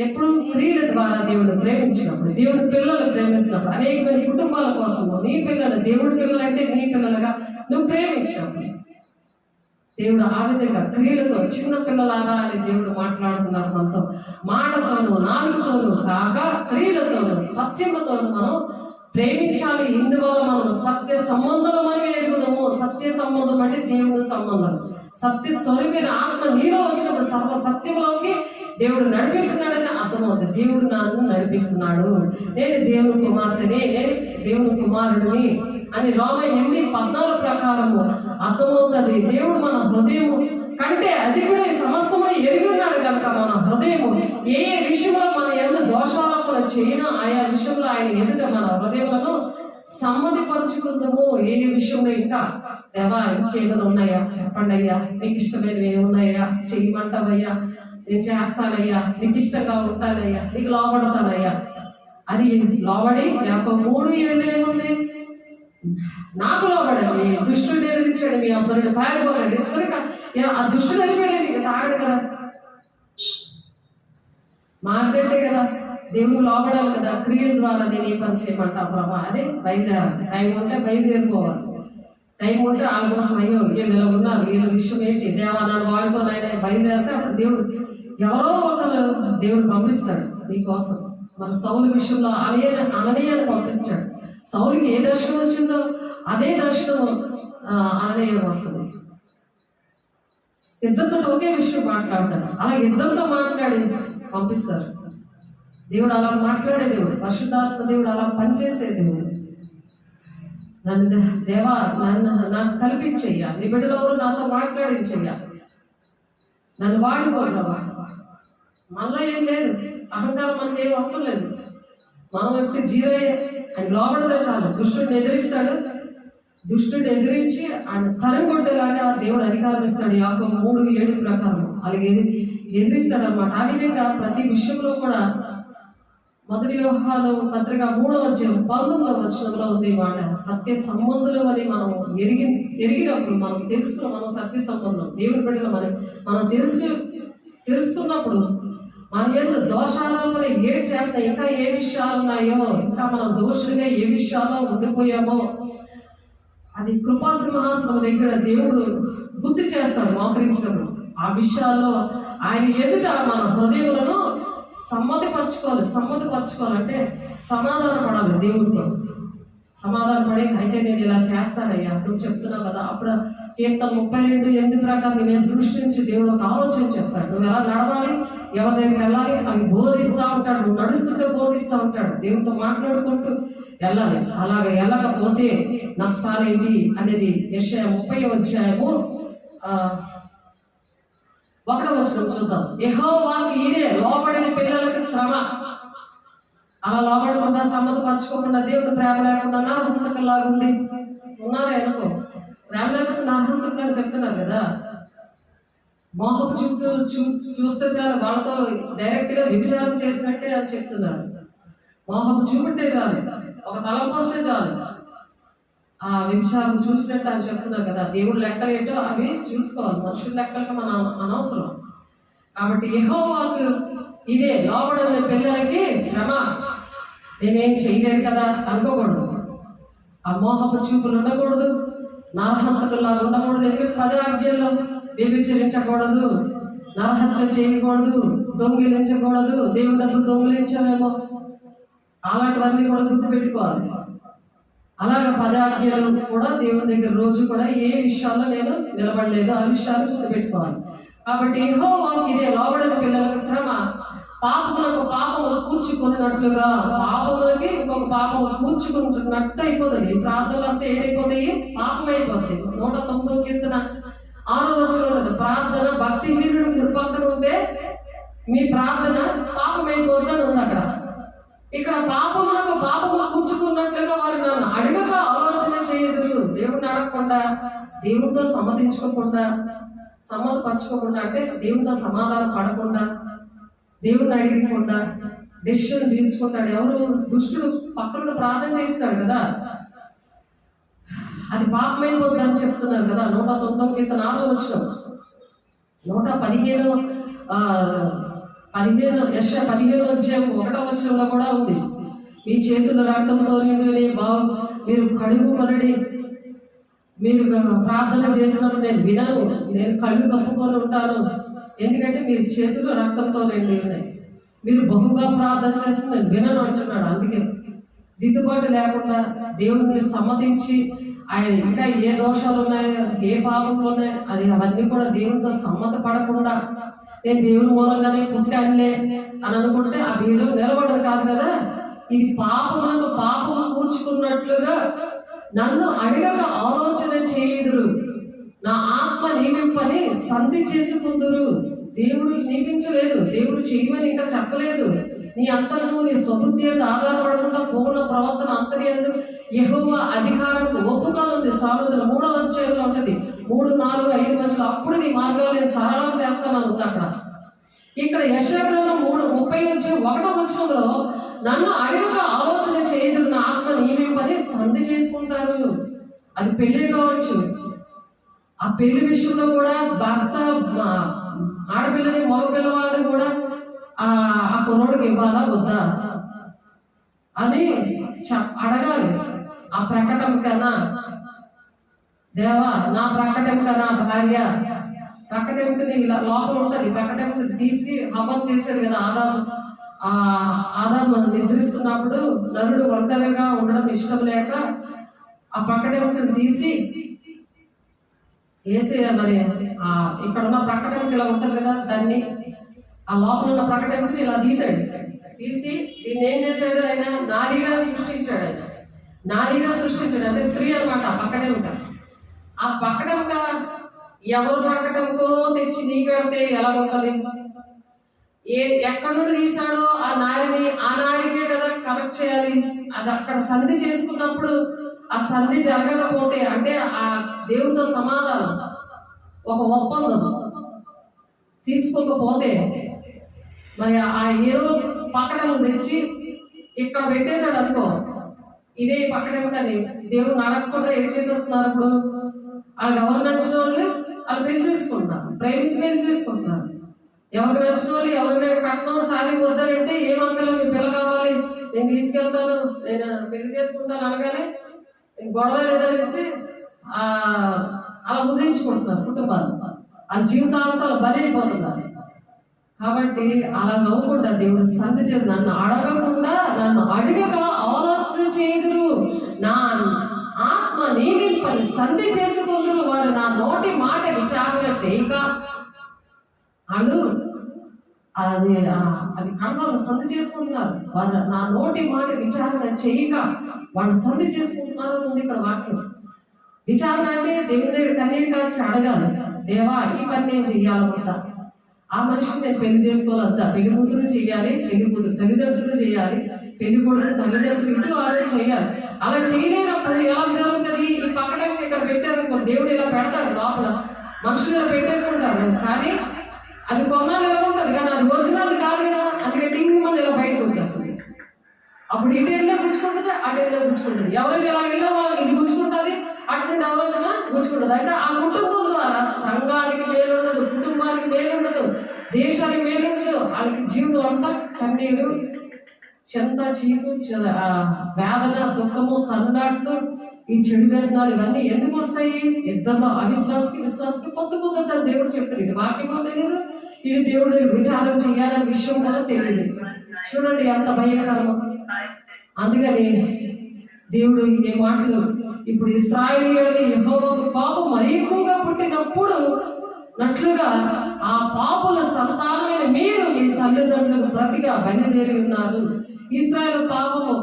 ఎప్పుడు క్రియల ద్వారా దేవుడు ప్రేమించినప్పుడు, దేవుడు పిల్లలు ప్రేమిస్తున్నప్పుడు, అనేక మంది కుటుంబాల కోసం నీ పిల్లలు, దేవుడి పిల్లలు అంటే నీ పిల్లలుగా నువ్వు ప్రేమించినప్పుడు దేవుడు ఆ విధంగా క్రియలతో చిన్న పిల్లలాగా అని దేవుడు మాట్లాడుతున్నారు మనతో. మాటతోనూ నాలుగుతోనూ కాక క్రియలతోనూ సత్యముతోనూ మనం ప్రేమించాలి. ఇందువల్ల మనం సత్య సంబంధం అని ఎరుగుదాము. సత్య సంబంధం అంటే దేవుని సంబంధం. సత్య స్వరూపైన ఆత్మ నీలో వచ్చినప్పుడు సర్వ సత్యంలోకి దేవుడు నడిపిస్తున్నాడని అర్థమవుతుంది. దేవుడు నన్ను నడిపిస్తున్నాడు, నేను దేవుని కుమార్తెని, నేను దేవుని కుమారుడిని అని రోమ 8:14 ప్రకారము అర్థమవుతుంది. దేవుడు మన హృదయము కంటే అది కూడా సమస్తము ఎరిగి ఉన్నాడు కనుక మన హృదయము ఏ విషయంలో మన ఎంత దోషారోపణ చేయనో ఆయా విషయంలో ఆయన ఎదుట మన హృదయములను సమ్మతిపరుచుకుందాము. ఏ విషయంలో ఇంకా దేవా ఇంకేమైనా ఉన్నాయా చెప్పండి అయ్యా, నీకు ఇష్టమైనవి ఏమున్నాయా చేయమంటావయ్యా, నేను చేస్తానయ్యా, నీకు ఇష్టంగా ఉంటానయ్యా, నీకు లోబడతానయ్యా అది లోబడి 3:7 ఏముంది, నాకు లోబడండి, దుష్టుడు ఎదిరించాడు, మీ అందరిని పారిపోరండి. ఆ దుష్టుడు వెళ్ళిపోయాడు, ఇక తాగడు కదా, మార్కెట్టే కదా, దేవుడు లోబడాలి కదా. క్రియల ద్వారా నేను ఏ పని చేయమంటా ప్రభా అని బయలుదేరాలి. టైం ఉంటే బయలుదేరిపోవాలి. టైం ఉంటే వాళ్ళ కోసం అయ్యో వీళ్ళు ఇలా ఉన్నారు, వీళ్ళ విషయం ఏంటి, దేవా నన్ను వాడుకోనైనా బయలుదేరితే అప్పుడు దేవుడు ఎవరో ఒకరు దేవుడు పంపిస్తాడు నీకోసం. మన సౌలు విషయంలో అననీయాన్ని పంపించాడు. సౌలుకి ఏ దర్శనం వచ్చిందో అదే దర్శనం అననీయం వస్తుంది. ఇద్దరితో ఒకే విషయం మాట్లాడతాడు. అలా ఇద్దరితో మాట్లాడి పంపిస్తారు. దేవుడు అలా మాట్లాడే దేవుడు, పరిశుద్ధాత్మ దేవుడు అలా పనిచేసే దేవుడు. నన్ను దేవా నాకు కల్పించయ్యా, నీ బిడ్డలో నాతో మాట్లాడించయ్యా, నన్ను వాడుకోరా. మనలో ఏం లేదు, అహంకారం మనకి ఏం అవసరం లేదు. మనం ఎప్పుడు జీరో ఆయన లోపడితే చాలు. దుష్టుడిని ఎదిరిస్తాడు, దుష్టుడిని ఎదిరించి ఆయన తరగొట్టేలాగా దేవుడు అధికారం ఇస్తాడు. యాకోబు 3:7 ప్రకారం అలాగే ఎదిరిస్తాడు అనమాట. ఆ విధంగా ప్రతి విషయంలో కూడా 1 యోహాను పత్రిక 3:19 ఉంది మాట. సత్య సంబంధులు అని మనం ఎరిగినప్పుడు మనం తెలుసుకున్నాం. మనం సత్య సంబంధం దేవుని బిడ్డలు మనం తెలుసుకున్నప్పుడు మన ఏదో దోషారోపణ ఏడు చేస్తా, ఇంకా ఏ విషయాలు ఉన్నాయో, ఇంకా మనం దోషులుగా ఏ విషయాల్లో ఉండిపోయామో అది కృపాసింహాసనం దగ్గర దేవుడు గుర్తు చేస్తాడు మోకరించినప్పుడు. ఆ విషయాల్లో ఆయన ఎదుట మన హృదయములను సమ్మతిపరచుకోవాలంటే సమాధాన పడాలి దేవుడితో. సమాధానపడి అయితే నేను ఇలా చేస్తానయ్యా, నువ్వు చెప్తున్నావు కదా. అప్పుడు కీర్తన 32:8 ప్రకారం నేను దృష్టి నుంచి దేవుడు ఒక ఆలోచన చెప్తాడు. నువ్వు ఎలా నడవాలి, ఎవరి దగ్గరికి వెళ్ళాలి అని బోధిస్తూ ఉంటాడు. నువ్వు నడుస్తుంటే బోధిస్తూ ఉంటాడు. దేవుడితో మాట్లాడుకుంటూ వెళ్ళాలి. అలాగే వెళ్ళకపోతే నష్టాలేంటి అనేది యెషయా 30:1 చూద్దాం. యెహోవాకి ఇదే లోబడిన పిల్లలకు శ్రమ. అలా లోబడకుండా సమ్మతపరచుకోకుండా దేవుడు ప్రేమ లేకుండా నరహంతకులాగుండి ఉన్నారే అనుకో. ప్రేమ లేకుండా నరహంతకులు అని చెప్తున్నారు కదా. మోహపు చూస్తే చాలు, వాళ్ళతో డైరెక్ట్ గా వ్యభిచారం చేసినట్టే అని చెప్తున్నారు. మోహపు చూపితే చాలు, ఒక తలం పోస్తే చాలు ఆ వ్యభిచారం చూసినట్టు అని చెప్తున్నారు కదా. దేవుడు లెక్కలు ఏంటో అవి చూసుకోవాలి. మనుషుల లెక్కలకు మనం అనవసరం. కాబట్టి యెహోవాకు ఇదే లోబడిన పిల్లలకి శ్రమ. నేనేం చేయలేదు కదా అనుకోకూడదు. ఆ మోహపు చూపులు ఉండకూడదు, నరహంతకుల్లాగా ఉండకూడదు. ఎందుకంటే 10 ఆజ్ఞల్లో వ్యభిచరించకూడదు, నరహత్య చేయకూడదు, దొంగిలించకూడదు. దేవుడి డబ్బు దొంగిలించమేమో, అలాంటివన్నీ కూడా గుర్తుపెట్టుకోవాలి. అలాగే 10 ఆజ్ఞలు కూడా దేవుని దగ్గర రోజు కూడా ఏ విషయాల్లో నేను నిలబడలేదు ఆ విషయాలు గుర్తుపెట్టుకోవాలి. కాబట్టి యెహోవాకు ఇదే లోబడిన పిల్లలకు శ్రమ. పాపములకు పాపములు కూర్చుకున్నట్లుగా పాపములకి ఇంకొక పాపం కూర్చుకుంటున్నట్టు అయిపోతుంది. ఈ ప్రార్థనలు అంతా ఏమైపోతాయి? పాపం అయిపోతాయి. 109వ కీర్తన 6వ వచనంలో ప్రార్థన భక్తిహీనుడు కుడి పక్కన ఉంటే మీ ప్రార్థన పాపం అయిపోతుంది అని ఉంది అక్కడ. ఇక్కడ పాపము కూర్చుకున్నట్లుగా వారు నన్ను అడగక ఆలోచన చేయదురు. దేవుడిని అడగకుండా, దేవుడితో సమ్మతపరచుకోకుండా, అంటే దేవుడితో సమాధానం పడకుండా, దేవుడిని అడగకుండా డెసిషన్ తీర్చుకుంటాడు. ఎవరు? దుష్టుడు పక్కన ప్రార్థన చేస్తాడు కదా, అది పాపమైపోతుంది అని చెప్తున్నారు కదా. 109వ కీర్తన 6వ వచనం, 115 15 అధ్యాయం 1వ వచనంలో కూడా ఉంది. మీ చేతుల రక్తంతో మీరు కడుగుకొనడి, మీరు ప్రార్థన చేసినప్పుడు నేను వినను, నేను కళ్ళు కప్పుకొని ఉంటాను. ఎందుకంటే మీరు చేతుల రక్తంతో ఉన్నాయి, మీరు బహుగా ప్రార్థన చేస్తే నేను వినను అంటున్నాడు. అందుకే దిద్దుబాటు లేకుండా దేవుడిని సమ్మతించి ఆయన ఇంకా ఏ దోషాలు ఉన్నాయో, ఏ పాపములు ఉన్నాయో అవన్నీ కూడా దేవునితో సమ్మత పడకుండా నేను దేవుని మూలంగానే పుట్టానులే అని అనుకుంటే ఆ బీజం నిలబడదు కాదు కదా. ఇది పాపము కూర్చుకున్నట్లుగా నన్ను అడగక ఆలోచన చేయుదురు, నా ఆత్మ నియమింపని సంధి చేసుకుందురు. దేవుడు నియమించలేదు, దేవుడు చేయమని ఇంకా చెప్పలేదు. నీ అంతను నీ స్వబుద్ధి అందు ఆధారపడకుండా పూర్ణ ప్రవర్తన అంతటి యందు యెహోవా అధికారం ఒప్పుగా ఉంది. సామెతలు 3వ అధ్యాయంలో ఉంటుంది, 3, 4, 5 వచనాలు. అప్పుడు నీ మార్గాలు నేను సరళం చేస్తాను ఉంది అక్కడ. ఇక్కడ యెషయా గ్రంథం 30:1వ వచనంలో నన్ను అడగక ఆలోచన చేయదురు, నా ఆత్మ నియమింపని సంధి చేసుకుంటారు. అది పెళ్లి కావచ్చు. ఆ పెళ్లి విషయంలో కూడా భర్త ఆడపిల్లని మగ పిల్లవాడిని కూడా ఆ కుర్రోడికి ఇవ్వాలా వద్దా అని అడగాలి. ఆ ప్రకటన కన్నా దేవా, నా ప్రకటన కన్నా భార్య ప్రకటనకి ఇలా లోపల ఉంటుంది. ప్రకటన తీసి హవం చేశాడు కదా ఆదాము నిద్రిస్తున్నప్పుడు నరుడు ఒంటరిగా ఉండడం ఇష్టం లేక ఆ ప్రకటనను తీసి వేసి, మరి ఇక్కడ ఉన్న ప్రకటనకి ఇలా ఉంటుంది కదా, దాన్ని ఆ లోపల ఉన్న ప్రకటనకి ఇలా తీసి దీన్ని ఏం చేశాడు? ఆయన నారీగా సృష్టించాడు. అంటే స్త్రీ అనమాట. ఆ ప్రకటన ఆ ప్రకటనగా ఎవరు ప్రకటనకో తెచ్చి నీ పెడితే ఎలా ఉంటుంది? ఎక్కడి నుండి తీశాడో ఆ నారికే కదా కనెక్ట్ చేయాలి. అది అక్కడ సంధి చేసుకున్నప్పుడు ఆ సంధి జరగకపోతే, అంటే ఆ దేవునితో సమాధానం, ఒక ఒప్పందం తీసుకోకపోతే, మరి ఆ ఏదో పక్కన తెచ్చి ఇక్కడ పెట్టేశాడు అనుకో, ఇదే పక్కన కానీ దేవుడు అడగకుండా ఏం చేసి వస్తున్నారు. ఇప్పుడు వాళ్ళకి ఎవరు నచ్చిన వాళ్ళు పెళ్లి చేసుకుంటారు, ప్రేమించి పెళ్లి చేసుకుంటారు. ఎవరికి నచ్చిన వాళ్ళు ఎవరికైనా కట్నం సారీ వద్దానంటే ఏమంకలు మీ పిల్ల కావాలి, నేను తీసుకెళ్తాను, నేను పెళ్లి చేసుకుంటాను అనగానే గొడవ లేదనేసి అలా ముద్రించుకుంటున్నారు కుటుంబాలు. ఆ జీవితాంతాలు బలైపోతున్నారు. కాబట్టి అలా అవ్వకుండా దేవుడు సంధి చేసి నన్ను అడగకుండా, నన్ను అడగక ఆలోచన చేయుదురు, నా ఆత్మ నియమింపని సంధి చేసుకుందురు. వారు నా నోటి మాట విచారణ చేయక, వాళ్ళు అది కన్నులు సంధి చేసుకుంటున్నారు. వాళ్ళు నా నోటి మాట విచారణ చేయక వాళ్ళు సంధి చేసుకుంటున్నారు ఉంది ఇక్కడ వాక్యం. విచారణ అంటే దేవుని దగ్గర కన్నీరు కాచి అడగాలి, దేవా ఈ పని నేను చెయ్యాలనుకుంటా, ఆ మనిషిని నేను పెళ్లి చేసుకోవాలంతా. పెళ్లి కూతురు చేయాలి, పెళ్లి కూతురు తల్లిదండ్రులు చేయాలి, పెళ్లి కొడుకు తల్లిదండ్రులు ఇంటూ వారు చేయాలి. అలా చేయలేనప్పుడు ఎలా జరుగుతుంది? ఈ పక్కన ఇక్కడ పెట్టారనుకో, దేవుడు ఇలా పెడతాడు లోపల, మనుషులు ఇలా పెట్టేసుకుంటారు. కానీ అది కొన్నాళ్ళు ఎలా ఉంటుంది, కానీ అది ఒరిజినల్ కాదు కదా. అందుకే టింగ్ మళ్ళీ ఇలా బయటకు వచ్చేస్తుంది. అప్పుడు ఇటు వెళ్ళే గుచ్చుకుంటుంది, అటు వెళ్ళే గుచ్చుకుంటుంది. ఎవరైనా ఇలా వెళ్ళో ఇది గుచ్చుకుంటుంది, అటు నుండి ఆలోచన గుచ్చుకుంటుంది. అంటే ఆ కుటుంబం ద్వారా సంఘానికి మేలుండదు, కుటుంబానికి మేలుండదు, దేశానికి మేలుండదు. వాళ్ళకి జీవితం అంతా కన్నీరు, చెంత, చీకు, వేదన, దుఃఖము, తన్నులాట్లు, ఈ చెడు వ్యసనాలు ఇవన్నీ ఎందుకు వస్తాయి? ఇద్దరు విశ్వాసకి పొత్తు కుదరతారు. దేవుడు చెప్పాడు. ఇది వాక్యమో తెలియదు, ఇది దేవుడు విచారణ చేయాలనే విషయం కూడా తెలియదు. చూడండి ఎంత భయంకరమో. అందుకని దేవుడు ఈ మాటలు, ఇప్పుడు ఇశ్రాయేలీయులని యెహోవాకు పాపం మరీ ఎక్కువగా పుట్టినప్పుడు నట్లుగా ఆ పాపుల సంతానమైన మీరు మీ తల్లిదండ్రులకు ప్రతిగా బయలుదేరి ఉన్నారు. ఇశ్రాయేలు పాపము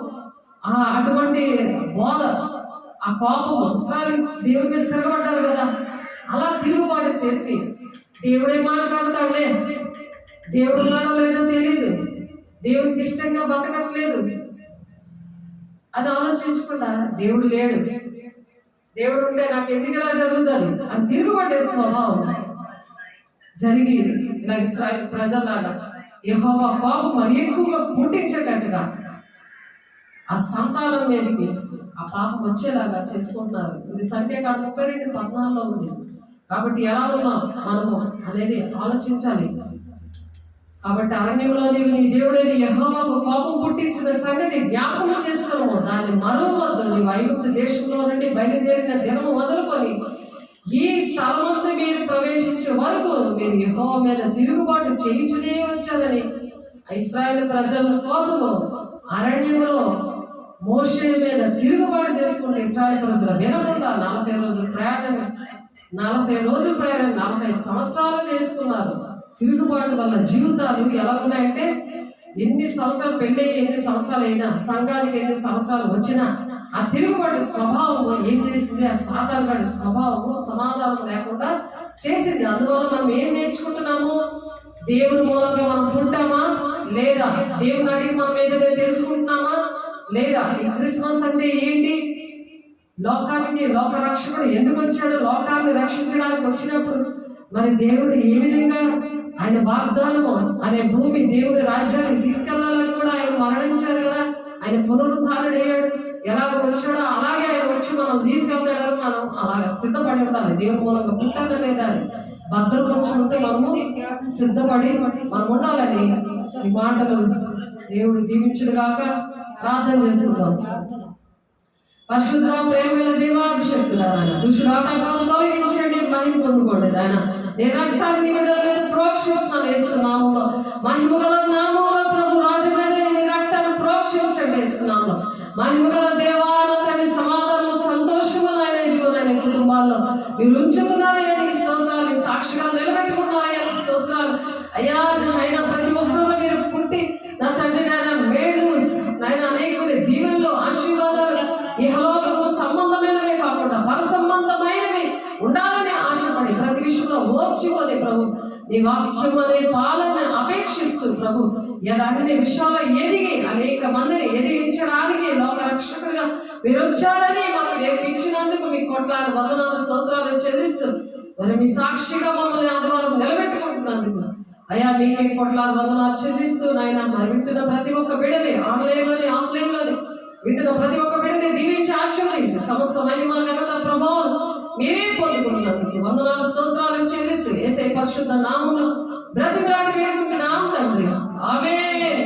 అటువంటి బోధ, ఆ కోపం ఒకసారి దేవుడి మీద తిరగబడ్డారు కదా, అలా తిరుగుబాటు చేసి దేవుడే మాట్లాడతాడులే, దేవుడు ఉన్నాడో లేదో తెలియదు, దేవుడికి ఇష్టంగా బతకట్లేదు అని ఆలోచించకుండా దేవుడు లేడు, దేవుడు ఉంటే నాకు ఎందుకు ఇలా జరుగుతుంది అని తిరుగుబడే స్వభావం జరిగి ఇలా ఇశ్రాయేలు ప్రజల్లాగా యెహోవా కోపం మరి ఎక్కువగా పుట్టించేటట్టుగా ఆ సంతానం మీదకి ఆ పాపం వచ్చేలాగా చేసుకుంటున్నారు. ఇది సంఖ్యాకాండం 32:14 ఉంది. కాబట్టి ఎలా ఉన్నాం మనము అనేది ఆలోచించాలి. కాబట్టి అరణ్యంలో నీవు నీ దేవుడైన యెహోవాకు కోపం పుట్టించిన సంగతి జ్ఞాపకం చేసుకున్నాము, దాన్ని మరువవద్దు. నీవు ఐగుప్తు దేశంలో నుండి బయలుదేరిన దినము మొదలుకొని ఈ స్థలమంతా మీరు ప్రవేశించే వరకు మీరు యెహోవా మీద తిరుగుబాటు చేయించునే వచ్చారని ఇశ్రాయేలు ప్రజల కోసము అరణ్యంలో మోషే మీద తిరుగుబాటు చేసుకుంటే ఇశ్రాయేలు ప్రజలు వినకుండా 40 రోజుల ప్రయాణం 40 సంవత్సరాలు చేసుకున్నారు. తిరుగుబాటు వల్ల జీవితాలు ఎలా ఉన్నాయంటే, ఎన్ని సంవత్సరాలు పెళ్ళి ఎన్ని సంవత్సరాలు అయినా, సంఘానికి ఎన్ని సంవత్సరాలు వచ్చినా ఆ తిరుగుబాటు స్వభావము ఏం చేసింది, ఆ సాతానుగాడి స్వభావము సమాధానం లేకుండా చేసింది. అందువల్ల మనం ఏం నేర్చుకుంటున్నాము, దేవుని మూలంగా మనం పుట్టామా లేదా, దేవుని అడిగి మనం ఏదైనా తెలుసుకుంటున్నామా లేదా, ఈ క్రిస్మస్ అంటే ఏంటి, లోకానికి లోక రక్షకుడు ఎందుకు వచ్చాడు, లోకాన్ని రక్షించడానికి వచ్చినప్పుడు మరి దేవుడు ఏ విధంగా ఆయన వాగ్దానము అనే భూమి దేవుడి రాజ్యానికి తీసుకెళ్లాలని కూడా ఆయన మరణించారు కదా, ఆయన పునరుద్ధారుడయ్యాడు, ఎలాగ వచ్చాడో అలాగే ఆయన వచ్చి మనం తీసుకెళ్తాడని మనం అలాగ సిద్ధపడి ఉండాలి. దేవుని మూలంగా పుట్టాలి లేదా భద్రపరచుకుంటే మనము సిద్ధపడి మనం ఉండాలని ఈ మాటలు దేవుడు దీవించుడుగాక. ప్రార్థన చేసుకుందాం. పరిశుద్ధ ప్రేమల దేవాభిషక్తులారా, దుష్టుల ఆటంకాలను తొలగించండి, మహిమ పొందుకోండి. ఆయన నేను రక్తాన్ని విడుదల మీద ప్రోక్షిస్తున్నాను వేస్తున్నాము, మహిమగల నామంలో ప్రభు రాజు మీద నీ రక్తాన్ని ప్రోక్షించండి వేస్తున్నాము. మహిమగల దేవానందని సమాధానం సంతోషము నాయన ఇదిగోనని కుటుంబాల్లో మీరు ఉంచుతున్నారయ్యా, నీకు స్తోత్రాలు, నీ సాక్షిగా నిలబెట్టుకున్నారయ్యా, నీకు స్తోత్రాలు అయ్యా. ఆయన ప్రతి ఒక్కరిలో మీరు పుట్టి నా తండ్రి నాయన మేలు నాయన అనేకుడి దీవెనలు ఆశీర్వాదాలు ఇహలోకము సంబంధమైనవే కాకుండా పర సంబంధమైనవి ఉండాలని ఆశపడి ప్రతి విషయంలో ఓర్చుకొని ప్రభు నీ వాక్యం అనే పాలన అపేక్షిస్తూ ప్రభు అన్ని విషయాల్లో ఎదిగి అనేక మందిని ఎదిగించడానికి లోక రక్షకుడిగా మీరు వచ్చారని మాకు నేర్పించినందుకు మీ కోట్లాది వందనాలు స్తోత్రాలు చెల్లిస్తూ మరి మీ సాక్షిగా మమ్మల్ని ఆదివారం నిలబెట్టుకుంటున్నందుకు అయ్యా మీకే కోట్లాది వందనాలు చెల్లిస్తూ నాయన మరి వింటున్న ప్రతి ఒక్క బిడ్డని ఆన్లైన్లోని ఆఫ్లైన్లోని వింటున్న ప్రతి ఒక్క బిడ్డని దీవించి ఆశీర్వదించి సమస్త మహిమ ఘనత ప్రభావం మీరే పొందుకున్నందుకు వందనాలు స్తోత్రాలు చెల్లిస్తూ యేసయ్య పరిశుద్ధ నామములో బ్రతిమలాడి వేడుకుంటున్నాం తండ్రి, ఆమేన్.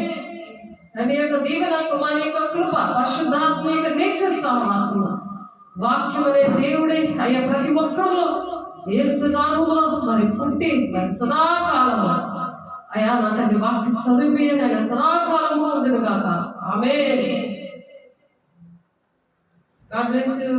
తండ్రి యొక్క దీవెన, కుమారుని యొక్క కృప, పరిశుద్ధాత్మ యొక్క నిత్య సహవాసం, వాక్యం అనే దేవుడే అయ్యా ప్రతి ఒక్కరిలో యేసు నామములో మరి పుట్టి మరి సదాకాలము అయ్యా నా తండ్రి వాక్య స్వరూపి అయిన సదాకాలము ఉండును గాక. ఆమేన్. God bless you.